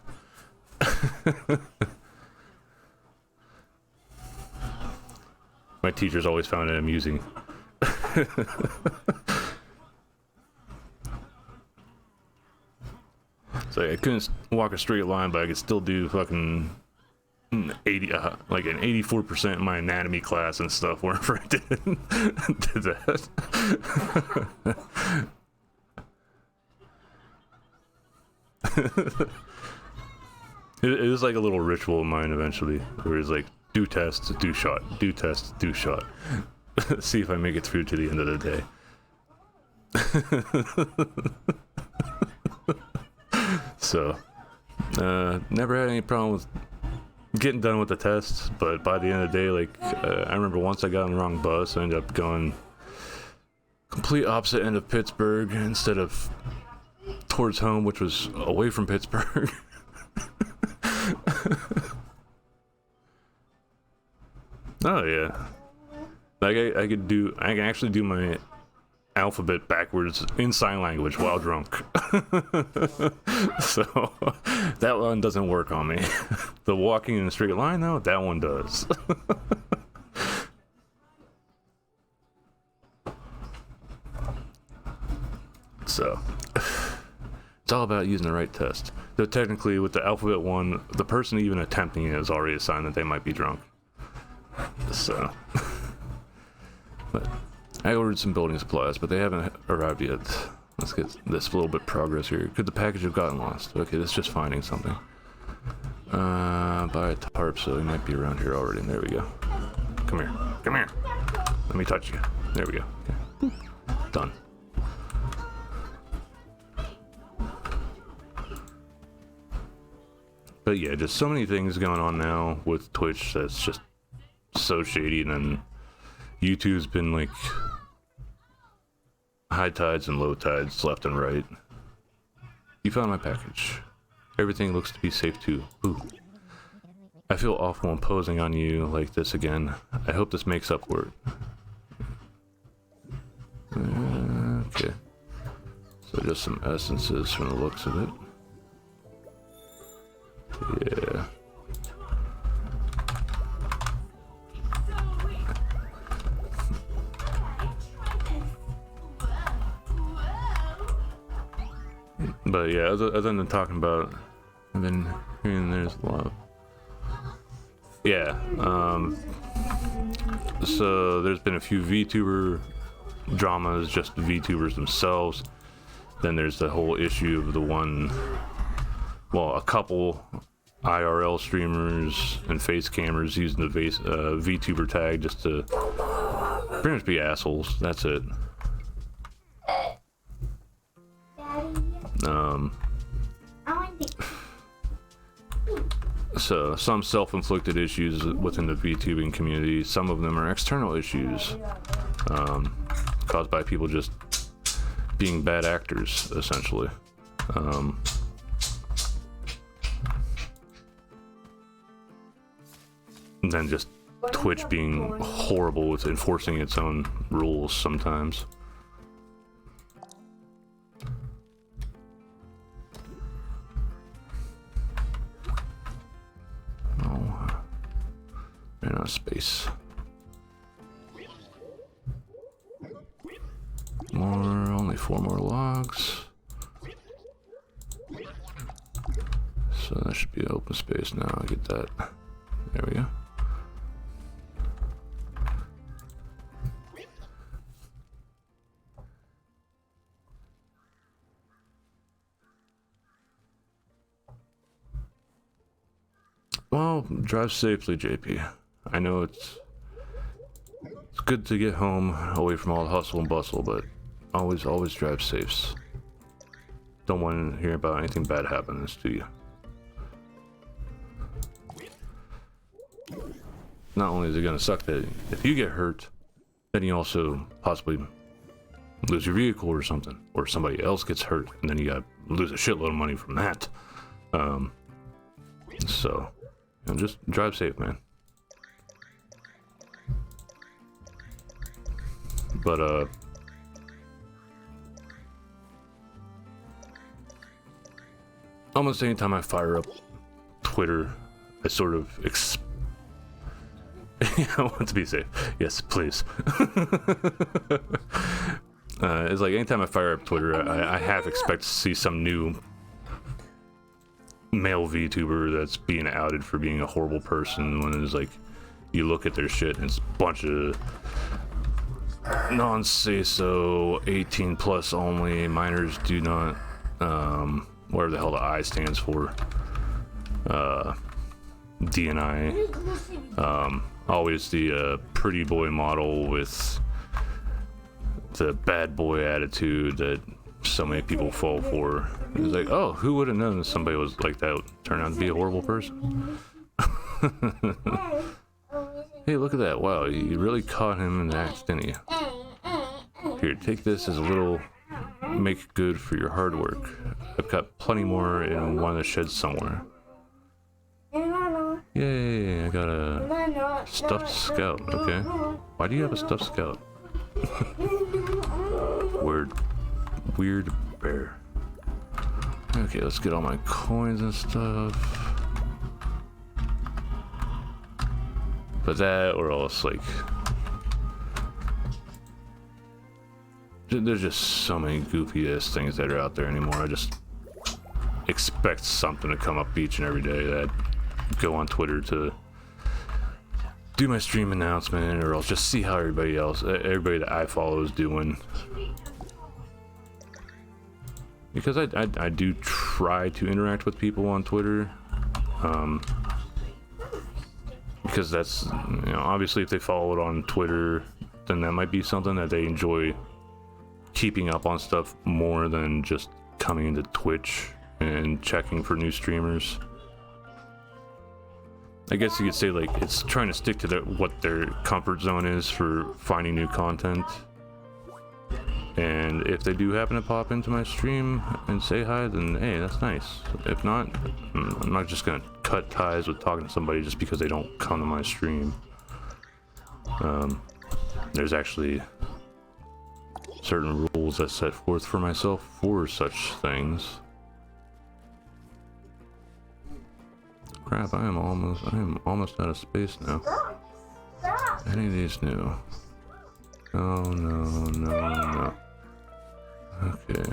My teachers always found it amusing. So I couldn't walk a straight line, but I could still do fucking 80, like an 84% in my anatomy class and stuff wherever I did that. It was like a little ritual of mine eventually, where it's like, do test, do shot, do test, do shot. See if I make it through to the end of the day. So, never had any problem with getting done with the tests, but by the end of the day, like, I remember once I got on the wrong bus, I ended up going complete opposite end of Pittsburgh instead of towards home, which was away from Pittsburgh. Oh yeah, like I can actually do my alphabet backwards in sign language while drunk. So that one doesn't work on me. The walking in a straight line though, that one does. So it's all about using the right test. Though technically, with the alphabet one, the person even attempting it is already a sign that they might be drunk. So, but I ordered some building supplies, but they haven't arrived yet. Let's get this little bit of progress here. Could the package have gotten lost? Okay, that's just finding something. Buy a tarp, so he might be around here already. There we go. Come here. Come here. Let me touch you. There we go. Okay. Done. But yeah, just so many things going on now with Twitch that's just so shady, and then YouTube's been like high tides and low tides left and right. You found my package. Everything looks to be safe too. Ooh. I feel awful imposing on you like this again. I hope this makes up for it. Okay. So just some essences from the looks of it. Yeah. But yeah, other than talking about, I've been hearing there's a lot of, yeah, so there's been a few VTuber dramas, just VTubers themselves. Then there's the whole issue of the one, well, a couple IRL streamers and face cammers using the VTuber tag just to pretty much be assholes. That's it. So some self-inflicted issues within the VTubing community. Some of them are external issues caused by people just being bad actors, essentially. And then just Twitch being horrible with enforcing its own rules sometimes. Oh, ran out of space. Only 4 more logs. So that should be open space now. I get that. There we go. Well, drive safely, JP. I know it's good to get home away from all the hustle and bustle, but always drive safe. Don't want to hear about anything bad happening to you. Not only is it gonna suck that if you get hurt, then you also possibly lose your vehicle or something, or somebody else gets hurt, and then you gotta lose a shitload of money from that. So, you know, just drive safe, man. But almost anytime I fire up Twitter, I sort of I want to be safe. Yes, please. It's like anytime I fire up Twitter, I half expect to see some new male VTuber that's being outed for being a horrible person, when it's like you look at their shit and it's a bunch of non-say-so, 18 plus only, minors do not, whatever the hell the I stands for, DNI, always the pretty boy model with the bad boy attitude that so many people fall for. It's like, oh, who would have known that somebody was like that would turn out to be a horrible person? Hey, look at that. Wow, you really caught him in the act, didn't you? Here, take this as a little make good for your hard work. I've got plenty more in one of the sheds somewhere. Yay, I got a stuffed scout, okay. Why do you have a stuffed scout? Weird bear. Okay, let's get all my coins and stuff. But that, or else, like, there's just so many goofy ass things that are out there anymore. I just expect something to come up each and every day that go on Twitter to do my stream announcement, or else just see how everybody that I follow is doing. Because I do try to interact with people on Twitter, because that's, you know, obviously if they follow it on Twitter, then that might be something that they enjoy keeping up on stuff more than just coming into Twitch and checking for new streamers. I guess you could say like it's trying to stick to what their comfort zone is for finding new content. And if they do happen to pop into my stream and say hi, then hey, that's nice. If not, I'm not just gonna cut ties with talking to somebody just because they don't come to my stream. There's actually certain rules I set forth for myself for such things. Crap, I am almost out of space now. Any of these new? Oh no. Okay.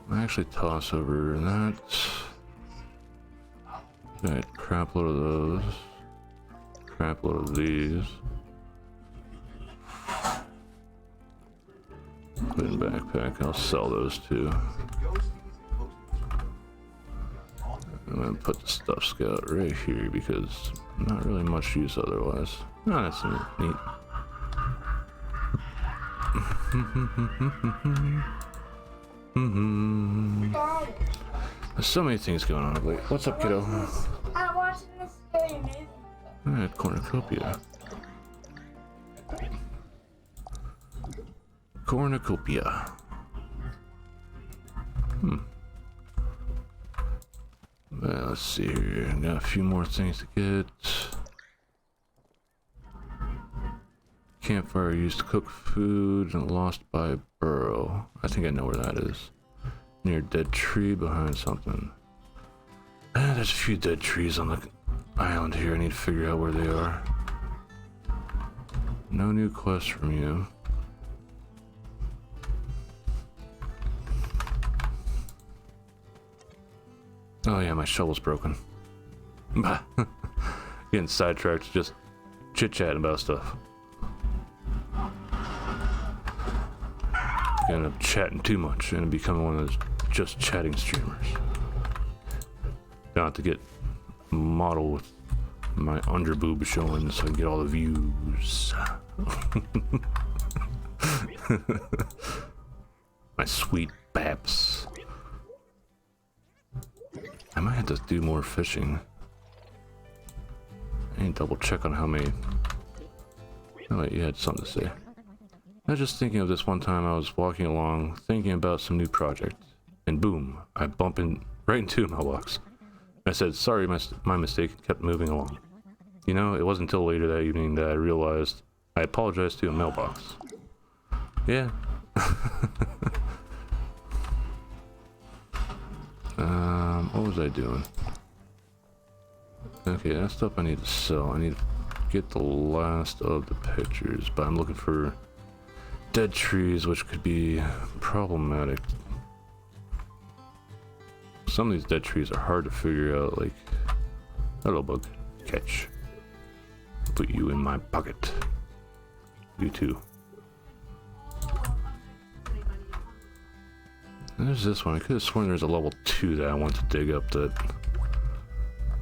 I actually toss over that. Got crap load of those. Crap load of these. Put in backpack. I'll sell those too. I'm gonna put the stuff scout right here because not really much use otherwise. Oh, that's neat. There's so many things going on. Wait, what's up, kiddo? I'm watching this scary movie. Alright, cornucopia. Cornucopia. Well, let's see here. Got a few more things to get. Campfire used to cook food and lost by a burrow. I think I know where that is. Near a dead tree behind something. There's a few dead trees on the island here. I need to figure out where they are. No new quests from you. Oh yeah, my shovel's broken. Getting sidetracked, just chit-chatting about stuff. End up chatting too much and becoming one of those just chatting streamers. Don't have to get model with my underboob showing so I can get all the views. My sweet baps. I might have to do more fishing. I need to double check on how many. Oh wait, you had something to say. I was just thinking of this one time I was walking along thinking about some new project, and boom, I bump right into a mailbox. I said, sorry, my mistake, and kept moving along. You know, it wasn't until later that evening that I realized I apologized to a mailbox. Yeah. What was I doing? Okay, that stuff I need to sell. I need to get the last of the pictures, but I'm looking for dead trees, which could be problematic. Some of these dead trees are hard to figure out, like... Hello, bug. Catch. Put you in my pocket. You too. And there's this one. I could have sworn there's a level 2 that I want to dig up that...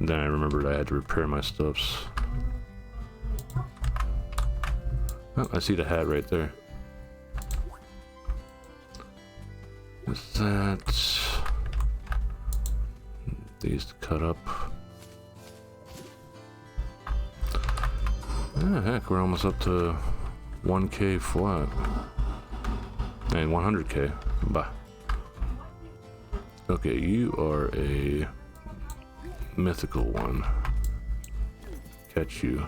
Then I remembered I had to repair my stuffs. Oh, I see the hat right there. With that... These to cut up. Ah, heck, we're almost up to 1k flat. And 100k. Bah. Okay, you are a mythical one. Catch you.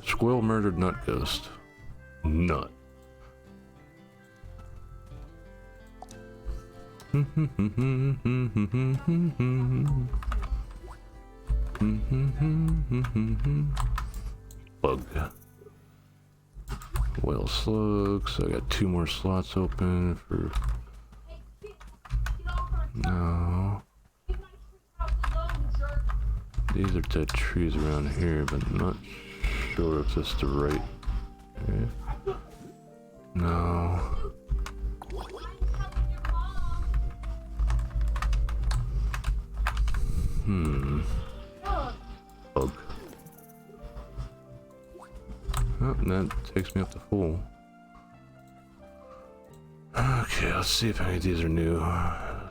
Squirrel murdered nut ghost. Nut. Bug. Whale slug, so I got 2 more slots open for... No. These are dead trees around here, but I'm not sure if this is the right... Okay. No. Bug. Oh, and that takes me up to full. Okay, let's see if any of these are new.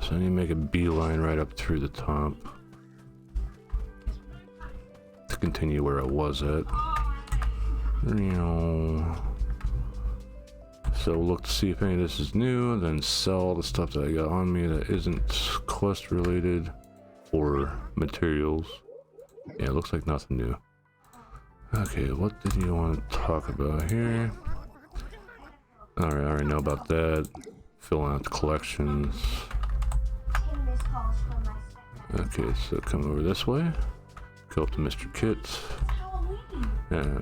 So I need to make a beeline right up through the top to continue where I was at. So look to see if any of this is new, then sell the stuff that I got on me that isn't quest related or materials. Yeah, it looks like nothing new. Okay, what did you want to talk about here? Alright, I already know about that. Filling out the collections. Okay, so come over this way. Go up to Mr. Kit.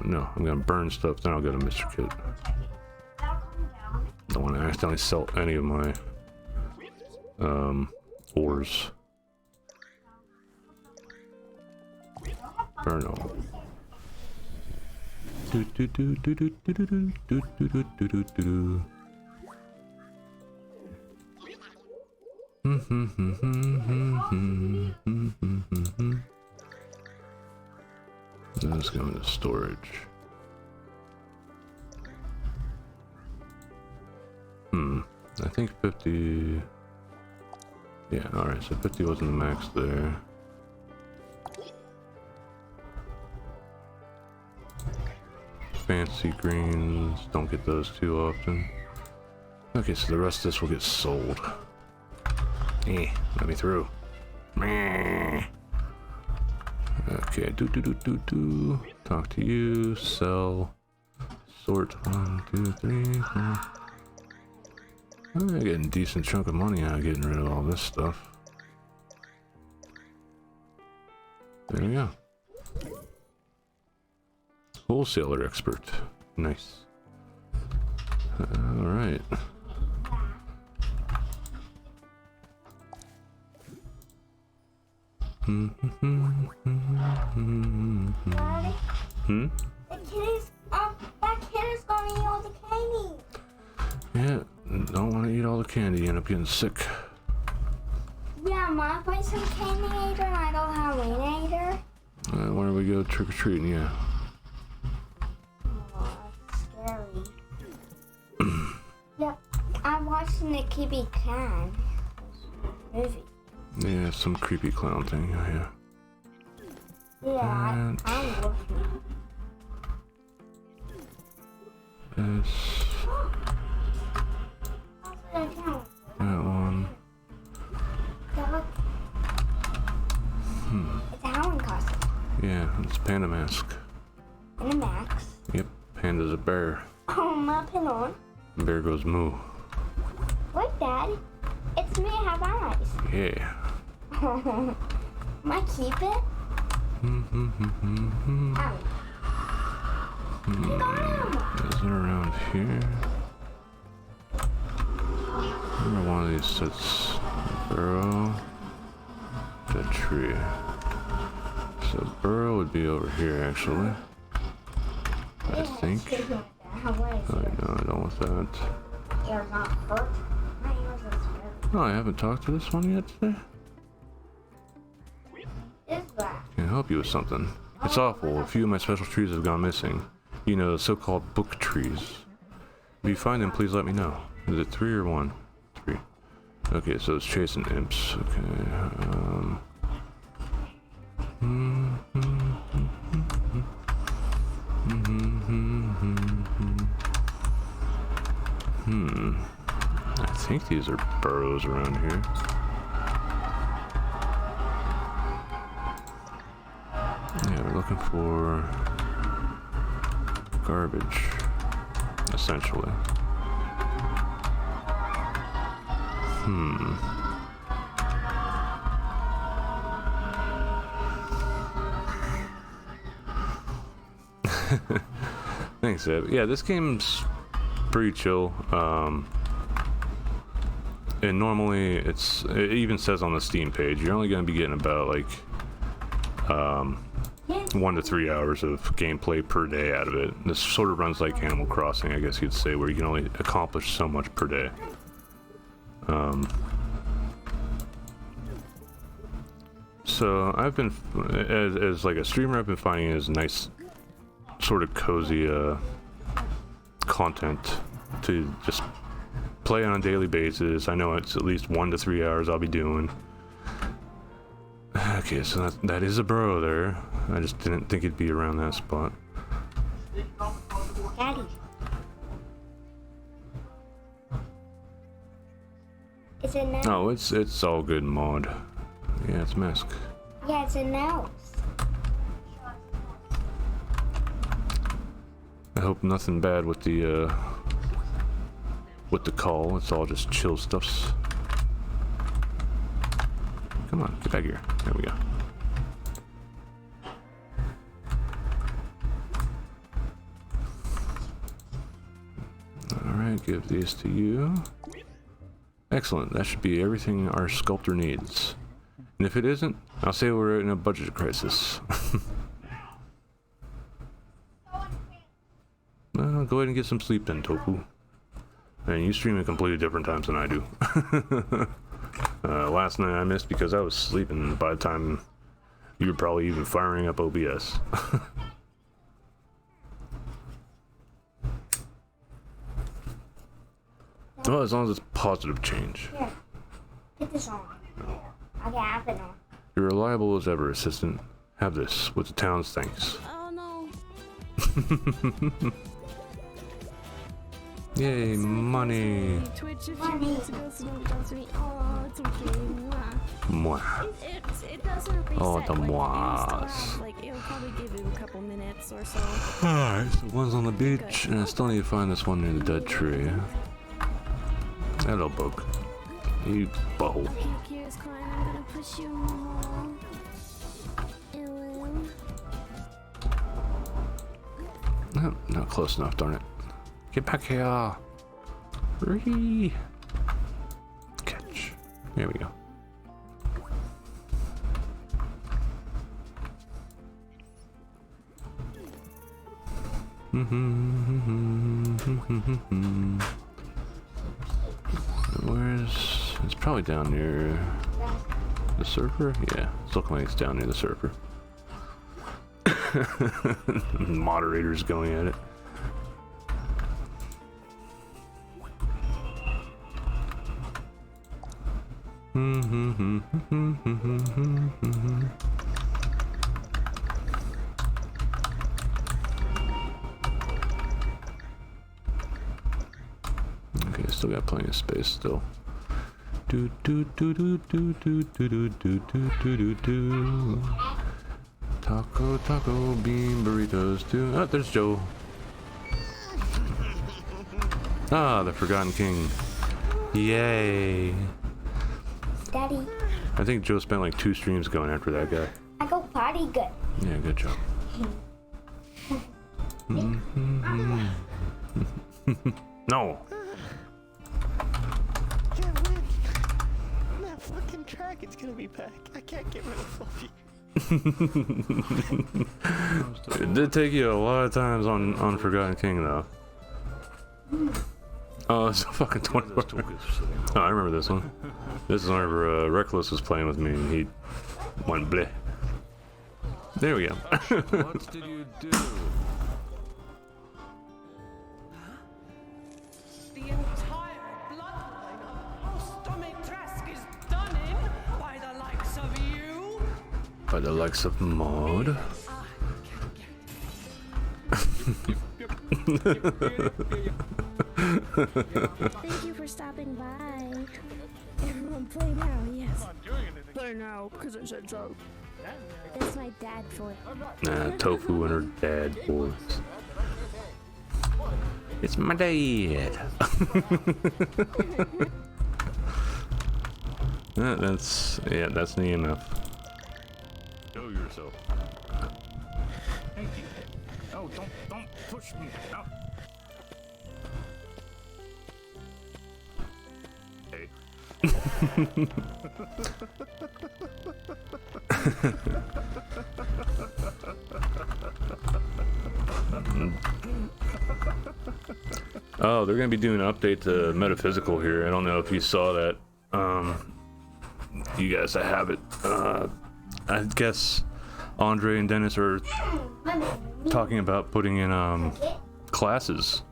No, I'm gonna burn stuff, then I'll go to Mr. Kit. Don't want to accidentally sell any of my ores. Burn all. Do do do do do do do do do do do do do. Let's go into storage. I think 50. Yeah, alright, so 50 wasn't the max there. Fancy greens, don't get those too often. Okay, so the rest of this will get sold. Let me through. Okay, do. Talk to you, sell, sort, 1, 2, 3, 4. I'm getting a decent chunk of money out of getting rid of all this stuff. There we go. Wholesaler expert. Nice. Alright. That kid is gonna eat all the candy. Yeah, don't want to eat all the candy, you end up getting sick. Yeah, wanna buy some candy-ator and I don't have Halloween-ator? Where do we go trick-or-treating? Yeah. Oh, that's scary. Yep, I'm watching the Kibby Clan movie. Yeah, some creepy clown thing, yeah. Yeah, And I'm watching. this. That one. It's a Halloween costume. Yeah, it's Panda Mask. And a max. Yep, Panda's a bear. Oh, my pin on. Bear goes moo. Wait, Dad. It's me, I have eyes. Yeah. Might keep it? Is it around here? Remember one of these sets burrow? That tree. So burrow would be over here actually. I think. Oh no, I don't want that. You're not hurt. My ears are scary. Oh, I haven't talked to this one yet today. Is that? Can I help you with something? It's awful. A few of my special trees have gone missing. You know, the so-called book trees. If you find them, please let me know. Is it 3 or 1? 3. Okay, so it's chasing imps. Okay. I think these are burrows around here. Yeah, we're looking for garbage, essentially. Thanks, Eb. Yeah, this game's pretty chill. And normally it even says on the Steam page you're only going to be getting about like 1 to 3 hours of gameplay per day out of it. This sort of runs like Animal Crossing, I guess you'd say, where you can only accomplish so much per day. So I've been, as like a streamer, I've been finding it as nice, sort of cozy content to just play on a daily basis. I know it's at least 1 to 3 hours I'll be doing. Okay, so that is a bro there. I just didn't think it'd be around that spot. Daddy. It's a nose. Oh, it's all good, Maud. Yeah, it's Mask. Yeah, it's a nose. I hope nothing bad with the call. It's all just chill stuffs. Come on, get back here. There we go. Alright, give these to you. Excellent, that should be everything our sculptor needs. And if it isn't, I'll say we're in a budget crisis. Well, go ahead and get some sleep then, Tofu. And you stream at completely different times than I do. Last night I missed because I was sleeping by the time you were probably even firing up OBS. Well, as long as it's positive change. Here, get this on. I'll get half it on. You're reliable as ever, assistant. Have this with the town's thanks. Oh no. Yay, money. Twitch if you need to go to me. Oh, it's okay. Mwah. It doesn't reset. Oh, the like, moss. Like, it'll probably give you a couple minutes or so. Alright, so one's on the beach, and I still need to find this one near the dead tree. Hello, bug. You butthole. Okay, Kira's crying. I'm gonna push you in the hole. Ew. No, not close enough, darn it. Get back here. Hurry. Catch. There we go. Where's... It's probably down near the surfer? Yeah, it's looking like it's down near the surfer. Moderator's going at it. Okay, still got plenty of space still. Do do do do do do do do do do do do. Taco bean burritos too. Oh, there's Joe. Ah, the Forgotten King. Yay. Daddy, I think Joe spent like 2 streams going after that guy. I go potty good. Yeah, good job. No. That fucking dragon's gonna be back. I can't get rid of Fluffy. It did take you a lot of times on Forgotten King though. Oh, it's a fucking 24. Oh, I remember this one. This is whenever Reckless was playing with me and he went bleh. There we go. What did you do? The entire bloodline of Ostomitresk is done in by the likes of you. By the likes of Maud. Thank you for stopping by. Everyone play now, yes. Play now, because I said so. That's my dad for it. Nah, Tofu and her dad boys. It's my dad. That's neat enough. Show yourself. Thank you. Oh, don't push me. Oh. Oh, they're gonna be doing an update to Metaphysical here. I don't know if you saw that. You guys that have it. I guess Andre and Dennis are talking about putting in classes,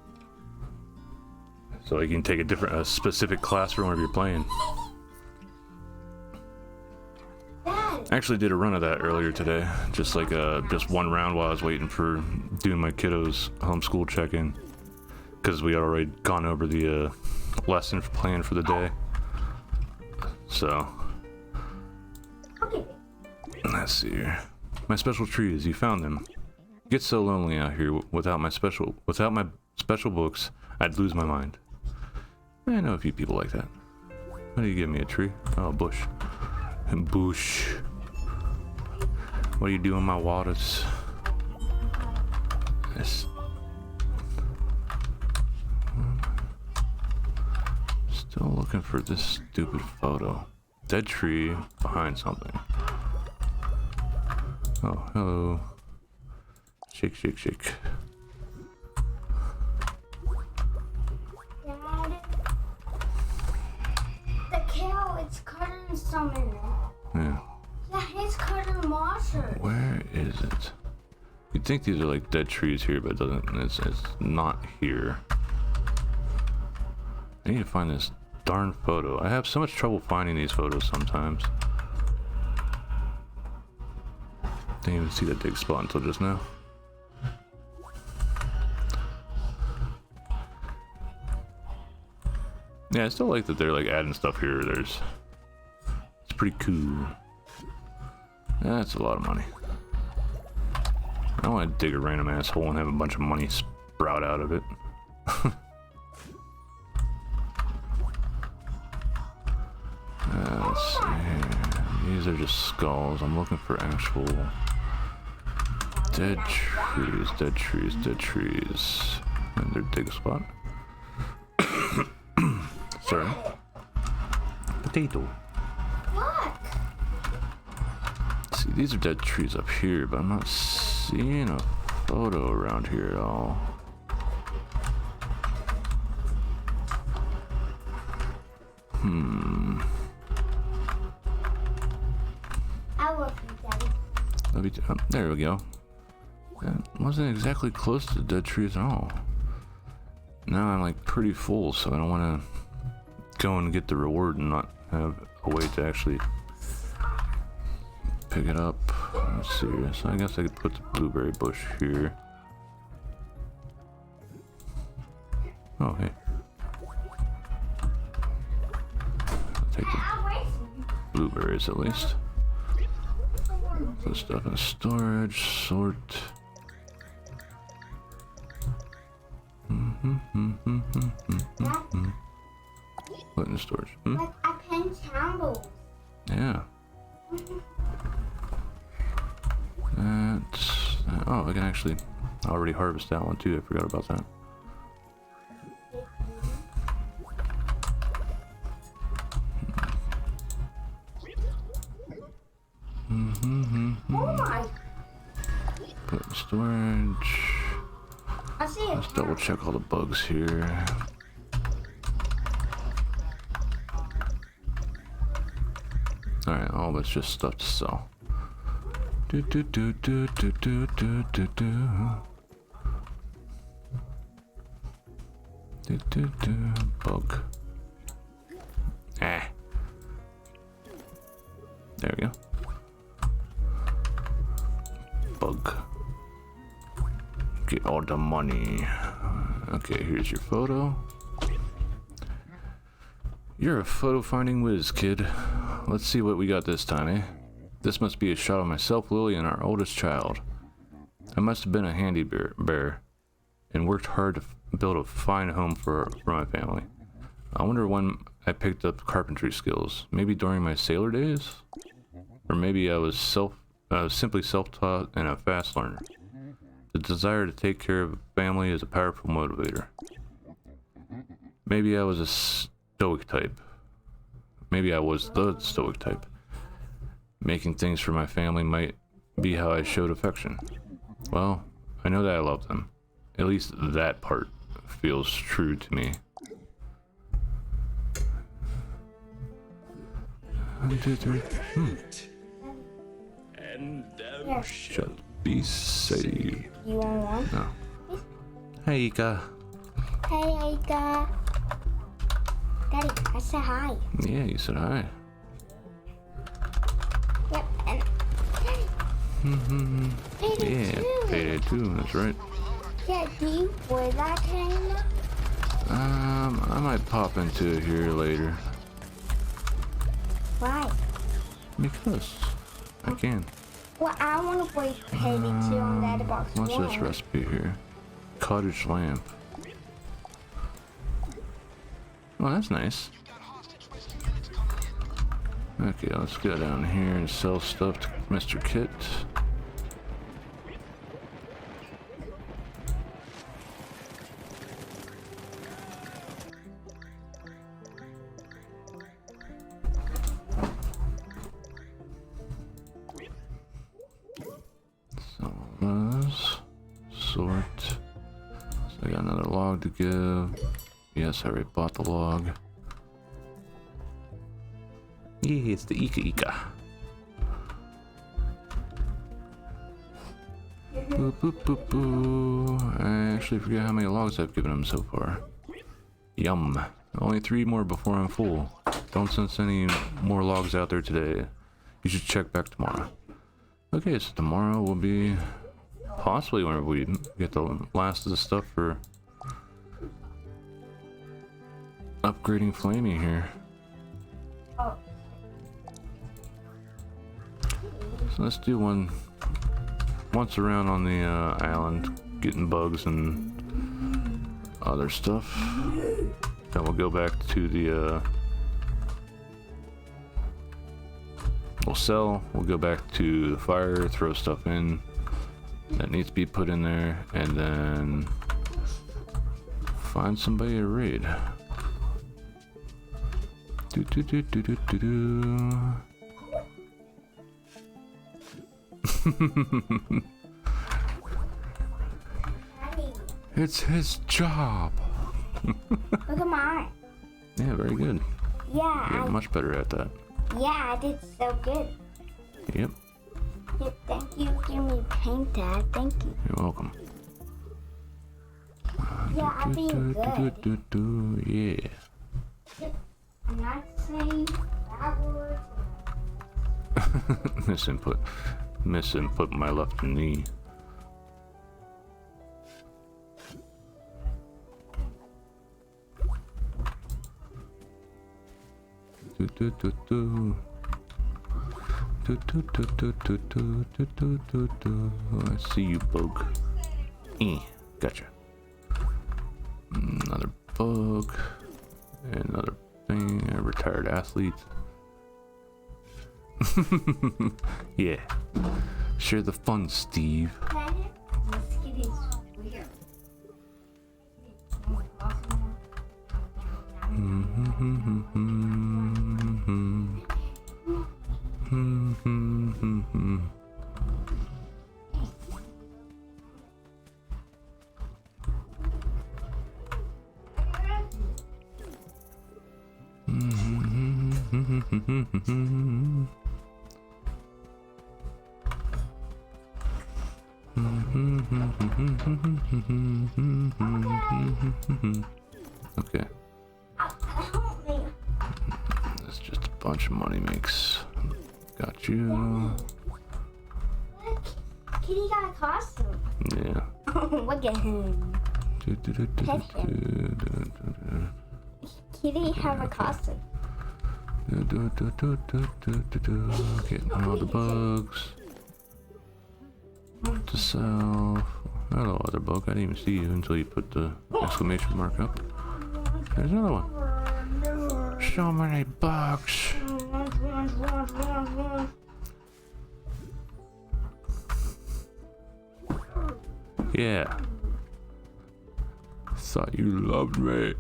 so you can take a specific class for whenever you're playing. I actually did a run of that earlier today, just like just one round while I was waiting for doing my kiddos' homeschool check-in, because we had already gone over the lesson plan for the day. So let's see here. My special trees, you found them. It gets so lonely out here without my special books. I'd lose my mind. I know a few people like that. Why do you give me a tree? Oh, bush. Bush. What do you do in my waters? Yes. Still looking for this stupid photo. Dead tree behind something. Oh, hello. Shake, shake, shake. Dad, the cow, it's covered in some in there. Yeah. Yeah, it's covered in water. Where is it? You'd think these are like dead trees here, but it doesn't. It's not here. I need to find this darn photo. I have so much trouble finding these photos sometimes. Didn't even see that dig spot until just now. Yeah, I still like that they're like adding stuff here. It's pretty cool. That's a lot of money. I don't want to dig a random ass hole and have a bunch of money sprout out of it. Let's see here. These are just skulls. I'm looking for actual dead trees, dead trees, dead trees. And their dig spot. Sorry. Potato. What? See, these are dead trees up here, but I'm not seeing a photo around here at all. I love you, Daddy. There we go. That wasn't exactly close to the dead trees at all. Now I'm like pretty full, so I don't want to go and get the reward and not have a way to actually pick it up. Let's see here. So I guess I could put the blueberry bush here. Oh, hey. I'll take the blueberries at least. Put stuff in storage, sort. Put in storage. Like a pen candle. Yeah. That's. Oh, I can actually already harvest that one too. I forgot about that. Oh my! Put in storage. I see it. Let's double check all the bugs here. Alright, all that's just stuff to sell. Do do do do do do do do do. Do do do. Bug. Ah. There we go. Bug. Get all the money. Okay, here's your photo. You're a photo finding whiz, kid. Let's see what we got this time, eh? This must be a shot of myself, Lily, and our oldest child. I must have been a handy bear and worked hard to build a fine home for my family. I wonder when I picked up carpentry skills. Maybe during my sailor days? Or maybe I was simply self-taught and a fast learner. The desire to take care of a family is a powerful motivator. Maybe I was a stoic type. Maybe I was the stoic type. Making things for my family might be how I showed affection. Well, I know that I love them. At least that part feels true to me. 1, 2, 3. And Shall be saved. You want one? No. Hey, Ika. Hey, Ika. Daddy, I said hi. Yeah, you said hi. Yep, and Daddy. Yeah, Payday 2, that's right. Yeah, do you play that game? I might pop into it here later. Why? Because I can. Well, I want to play Payday 2 on the Xbox What's One. this recipe here? Cottage lamp. Well, that's nice. Okay, let's go down here and sell stuff to Mr. Kit. Sort. So I got another log to give. Yes, I already bought the log. Yeah, it's the Ika Ika. Boop, boop, boop, boo. I actually forget how many logs I've given him so far. Yum. Only 3 more before I'm full. Don't sense any more logs out there today. You should check back tomorrow. Okay, so tomorrow will be possibly whenever we get the last of the stuff for upgrading Flamey here. So let's do once around on the island, getting bugs and other stuff. Then we'll go back to the we'll sell, we'll go back to the fire, throw stuff in that needs to be put in there, and then find somebody to raid. Do do do do do do do. It's his job. Look at mine. Yeah, very good. Yeah, You're much better at that. Yeah, I did so good. Yep. Yep, thank you for giving me paint, Dad. Thank you. You're welcome. Yeah, I'm being good. Yeah. Yep. I'm not saying bad words. Misinput my left knee. Do do do do. Do do do do do do do do do do. I see you, bug. Gotcha. Another bug. Another thing. A retired athlete. Yeah. Share the fun, Steve. This kid is weird. Okay. That's just a bunch of money makes. Got you. Kitty got a costume. Yeah. Look at him. Pet him. Kitty have a costume. Getting all the bugs. To sell. Hello, other bug. I didn't even see you until you put the exclamation mark up. There's another one. So many bugs. Yeah. Thought you loved me.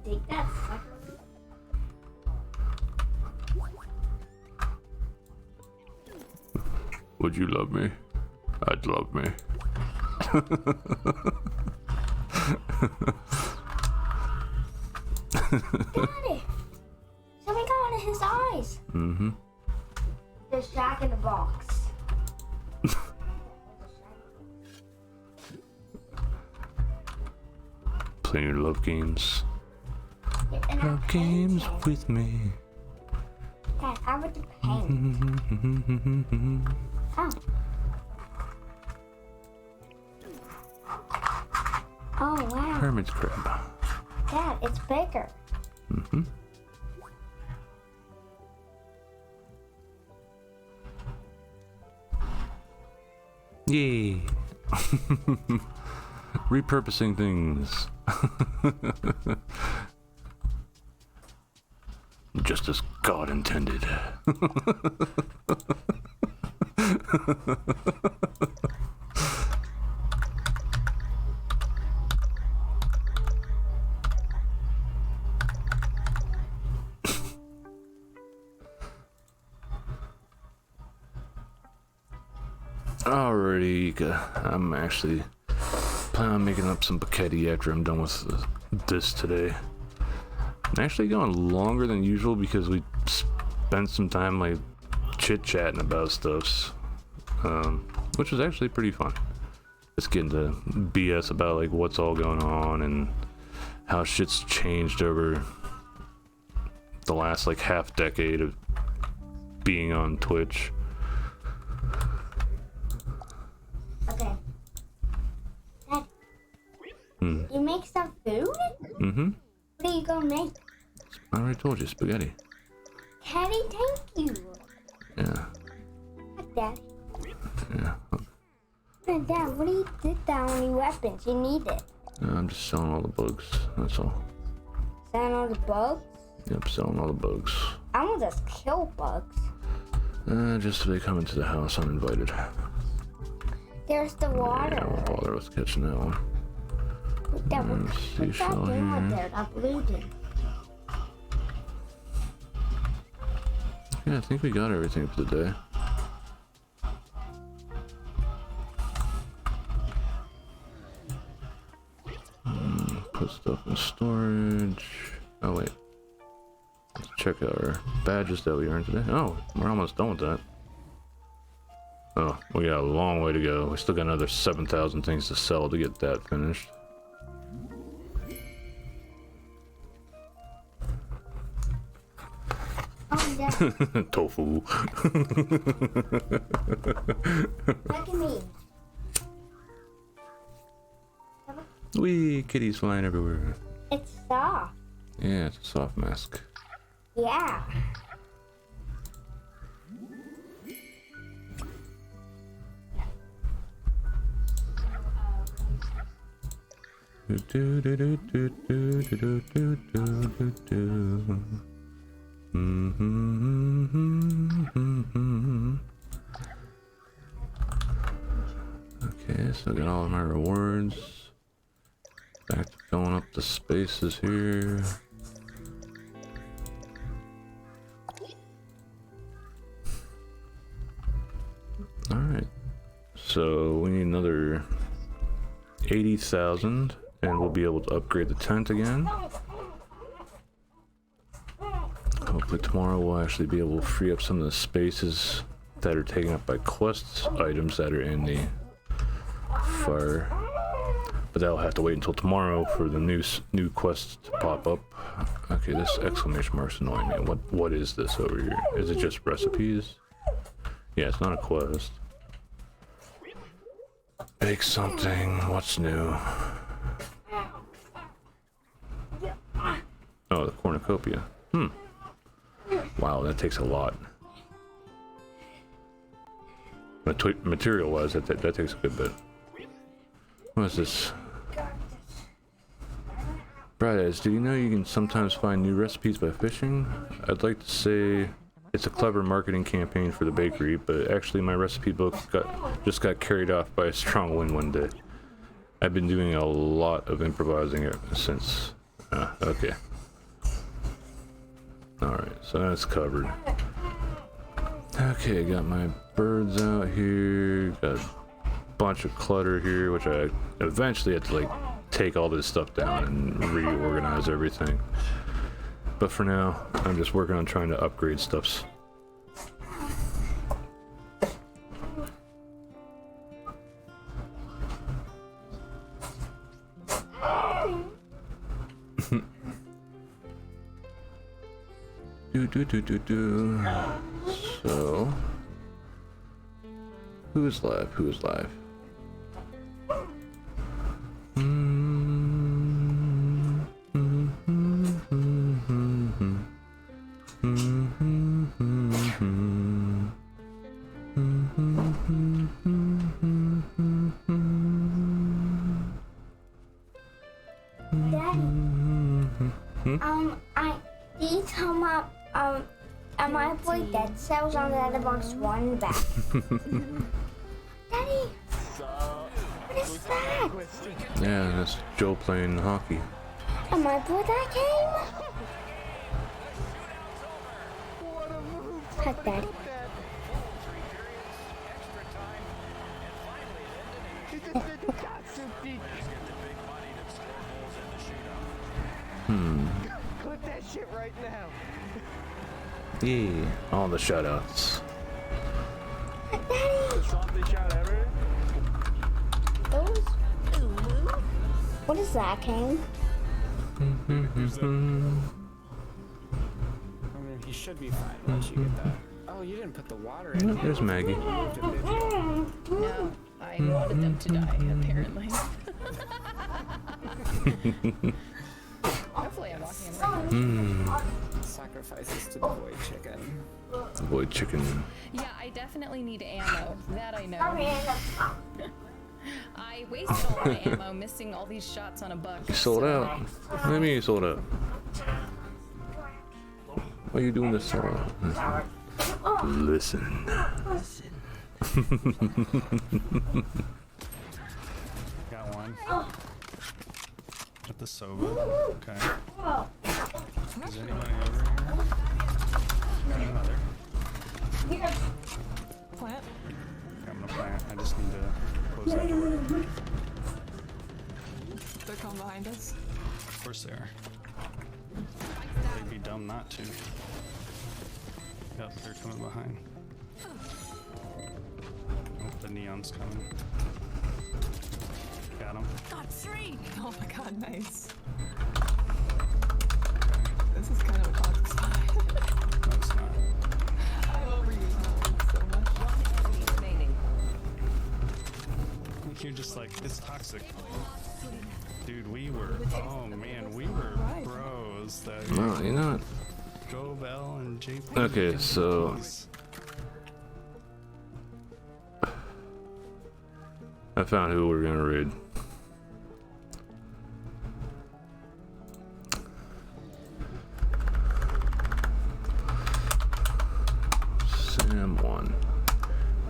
Take that, sucker. Would you love me? I'd love me. Daddy! Something got one of his eyes. Mm-hmm. There's Jack in the Box. Playing your love games. And I Love games with me. Dad, I want to paint. Oh. Oh, wow. Hermit's crib. Dad, it's bigger. Mm-hmm. Yay. Repurposing things. Just as God intended. Alrighty, I'm actually planning on making up some spaghetti after I'm done with this today. I'm actually going longer than usual because we spent some time like chit-chatting about stuff, which was actually pretty fun. Just getting to BS about like what's all going on and how shit's changed over the last like half decade of being on Twitch. Okay. Dad, you make some food? Mm-hmm. What are you gonna make? I already told you, spaghetti. Daddy, thank you. Yeah. Daddy. Yeah. Hey, Dad, what do you did that on your weapons? You need it. I'm just selling all the bugs. That's all. Selling all the bugs? Yep, selling all the bugs. I want to just kill bugs. Just if they come into the house uninvited. There's the water. Yeah, I won't bother with catching that one. Dad, what's that Seashell thing out here. there? That blue thing. Yeah, I think we got everything for the day. Put stuff in storage. Oh wait. Let's check our badges that we earned today. Oh, we're almost done with that. Oh, we got a long way to go. We still got another 7,000 things to sell to get that finished. Oh, Dad. Tofu. Look at me. Wee, kitties flying everywhere. It's soft. Yeah, it's a soft mask. Yeah. Okay, so I got all of my rewards. Back to filling up the spaces here. Alright, so we need another 80,000 and we'll be able to upgrade the tent again. Hopefully tomorrow we'll actually be able to free up some of the spaces that are taken up by quest items that are in the fire. But that'll have to wait until tomorrow for the new quests to pop up. Okay, this exclamation mark's annoying me. What is this over here? Is it just recipes? Yeah, it's not a quest. Bake something. What's new? Oh, the cornucopia. Wow, that takes a lot. Material-wise, that takes a good bit. What is this? Brighteyes, do you know you can sometimes find new recipes by fishing? I'd like to say it's a clever marketing campaign for the bakery, but actually my recipe book just got carried off by a strong wind one day. I've been doing a lot of improvising it since. Okay. Alright, so that's covered. Okay, got my birds out here. Got a bunch of clutter here, which I eventually had to like take all this stuff down and reorganize everything. But for now, I'm just working on trying to upgrade stuffs. So, who's live? Who's live? Did you tell my, am I play Dead Cells on the Xbox One back? Daddy! What is that? Yeah, that's Joe playing hockey. Am I play that game? Hi, Daddy. Clip that shit right now. Yeah, all the shoutouts. Softest shout ever. Those? What is that game? I mean, he should be fine once you get that. Oh, you didn't put the water in. There's Maggie. No, I wanted them to die, apparently. Hopefully I'm walking in right now. Sacrifices to the void chicken. Void chicken. Yeah, I definitely need ammo. That I know. I wasted all my ammo missing all these shots on a buck. You sold out. What do you mean you sold out? Why are you doing this sold out? Listen. Got one. At the Sova. Okay. Is anybody over here? Got another. Plant. Okay, I'm gonna plant. I just need to close that door. They're coming behind us. Of course they are. They'd be dumb not to. Yep, they're coming behind. Oh, the neon's coming. Got him. Got 3! Oh my god, nice. This is kind of a toxic spot. No, it's not. I'm overusing so much. Remaining. You're just like, it's toxic. Dude, we were, oh man, we were bros. That No, you're not. Go Bell and JP. Okay, so I found who we're gonna raid. Sam 1.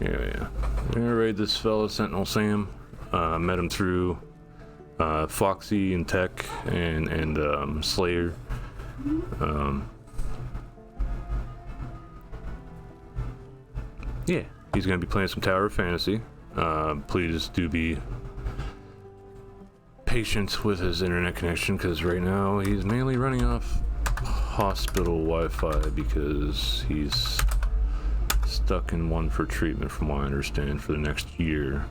Yeah. We're gonna raid this fella, Sentinel Sam. Met him through Foxy and Tech and Slayer. Yeah, he's gonna be playing some Tower of Fantasy. Please do be patient with his internet connection because right now he's mainly running off hospital Wi-Fi because he's stuck in one for treatment from what I understand for the next year.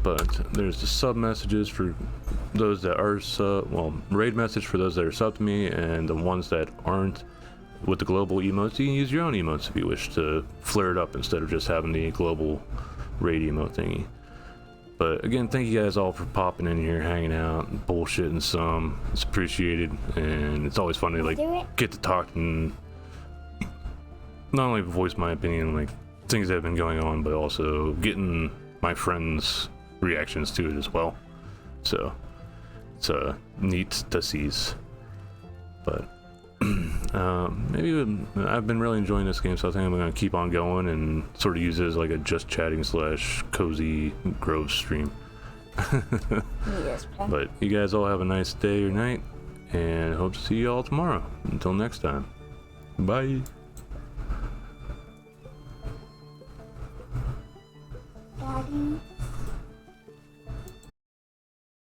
But there's the sub messages for those that are raid message for those that are sub to me, and the ones that aren't with the global emotes, you can use your own emotes if you wish to flare it up instead of just having the global raid emote thingy. But again, thank you guys all for popping in here, hanging out, and bullshitting some. It's appreciated, and it's always fun to like get to talk and not only voice my opinion, like things that have been going on, but also getting my friends' reactions to it as well. So it's neat to see. But maybe I've been really enjoying this game, so I think I'm gonna keep on going and sort of use it as like a just chatting / cozy Grove stream. Yes, but you guys all have a nice day or night, and hope to see you all tomorrow. Until next time, bye. Daddy.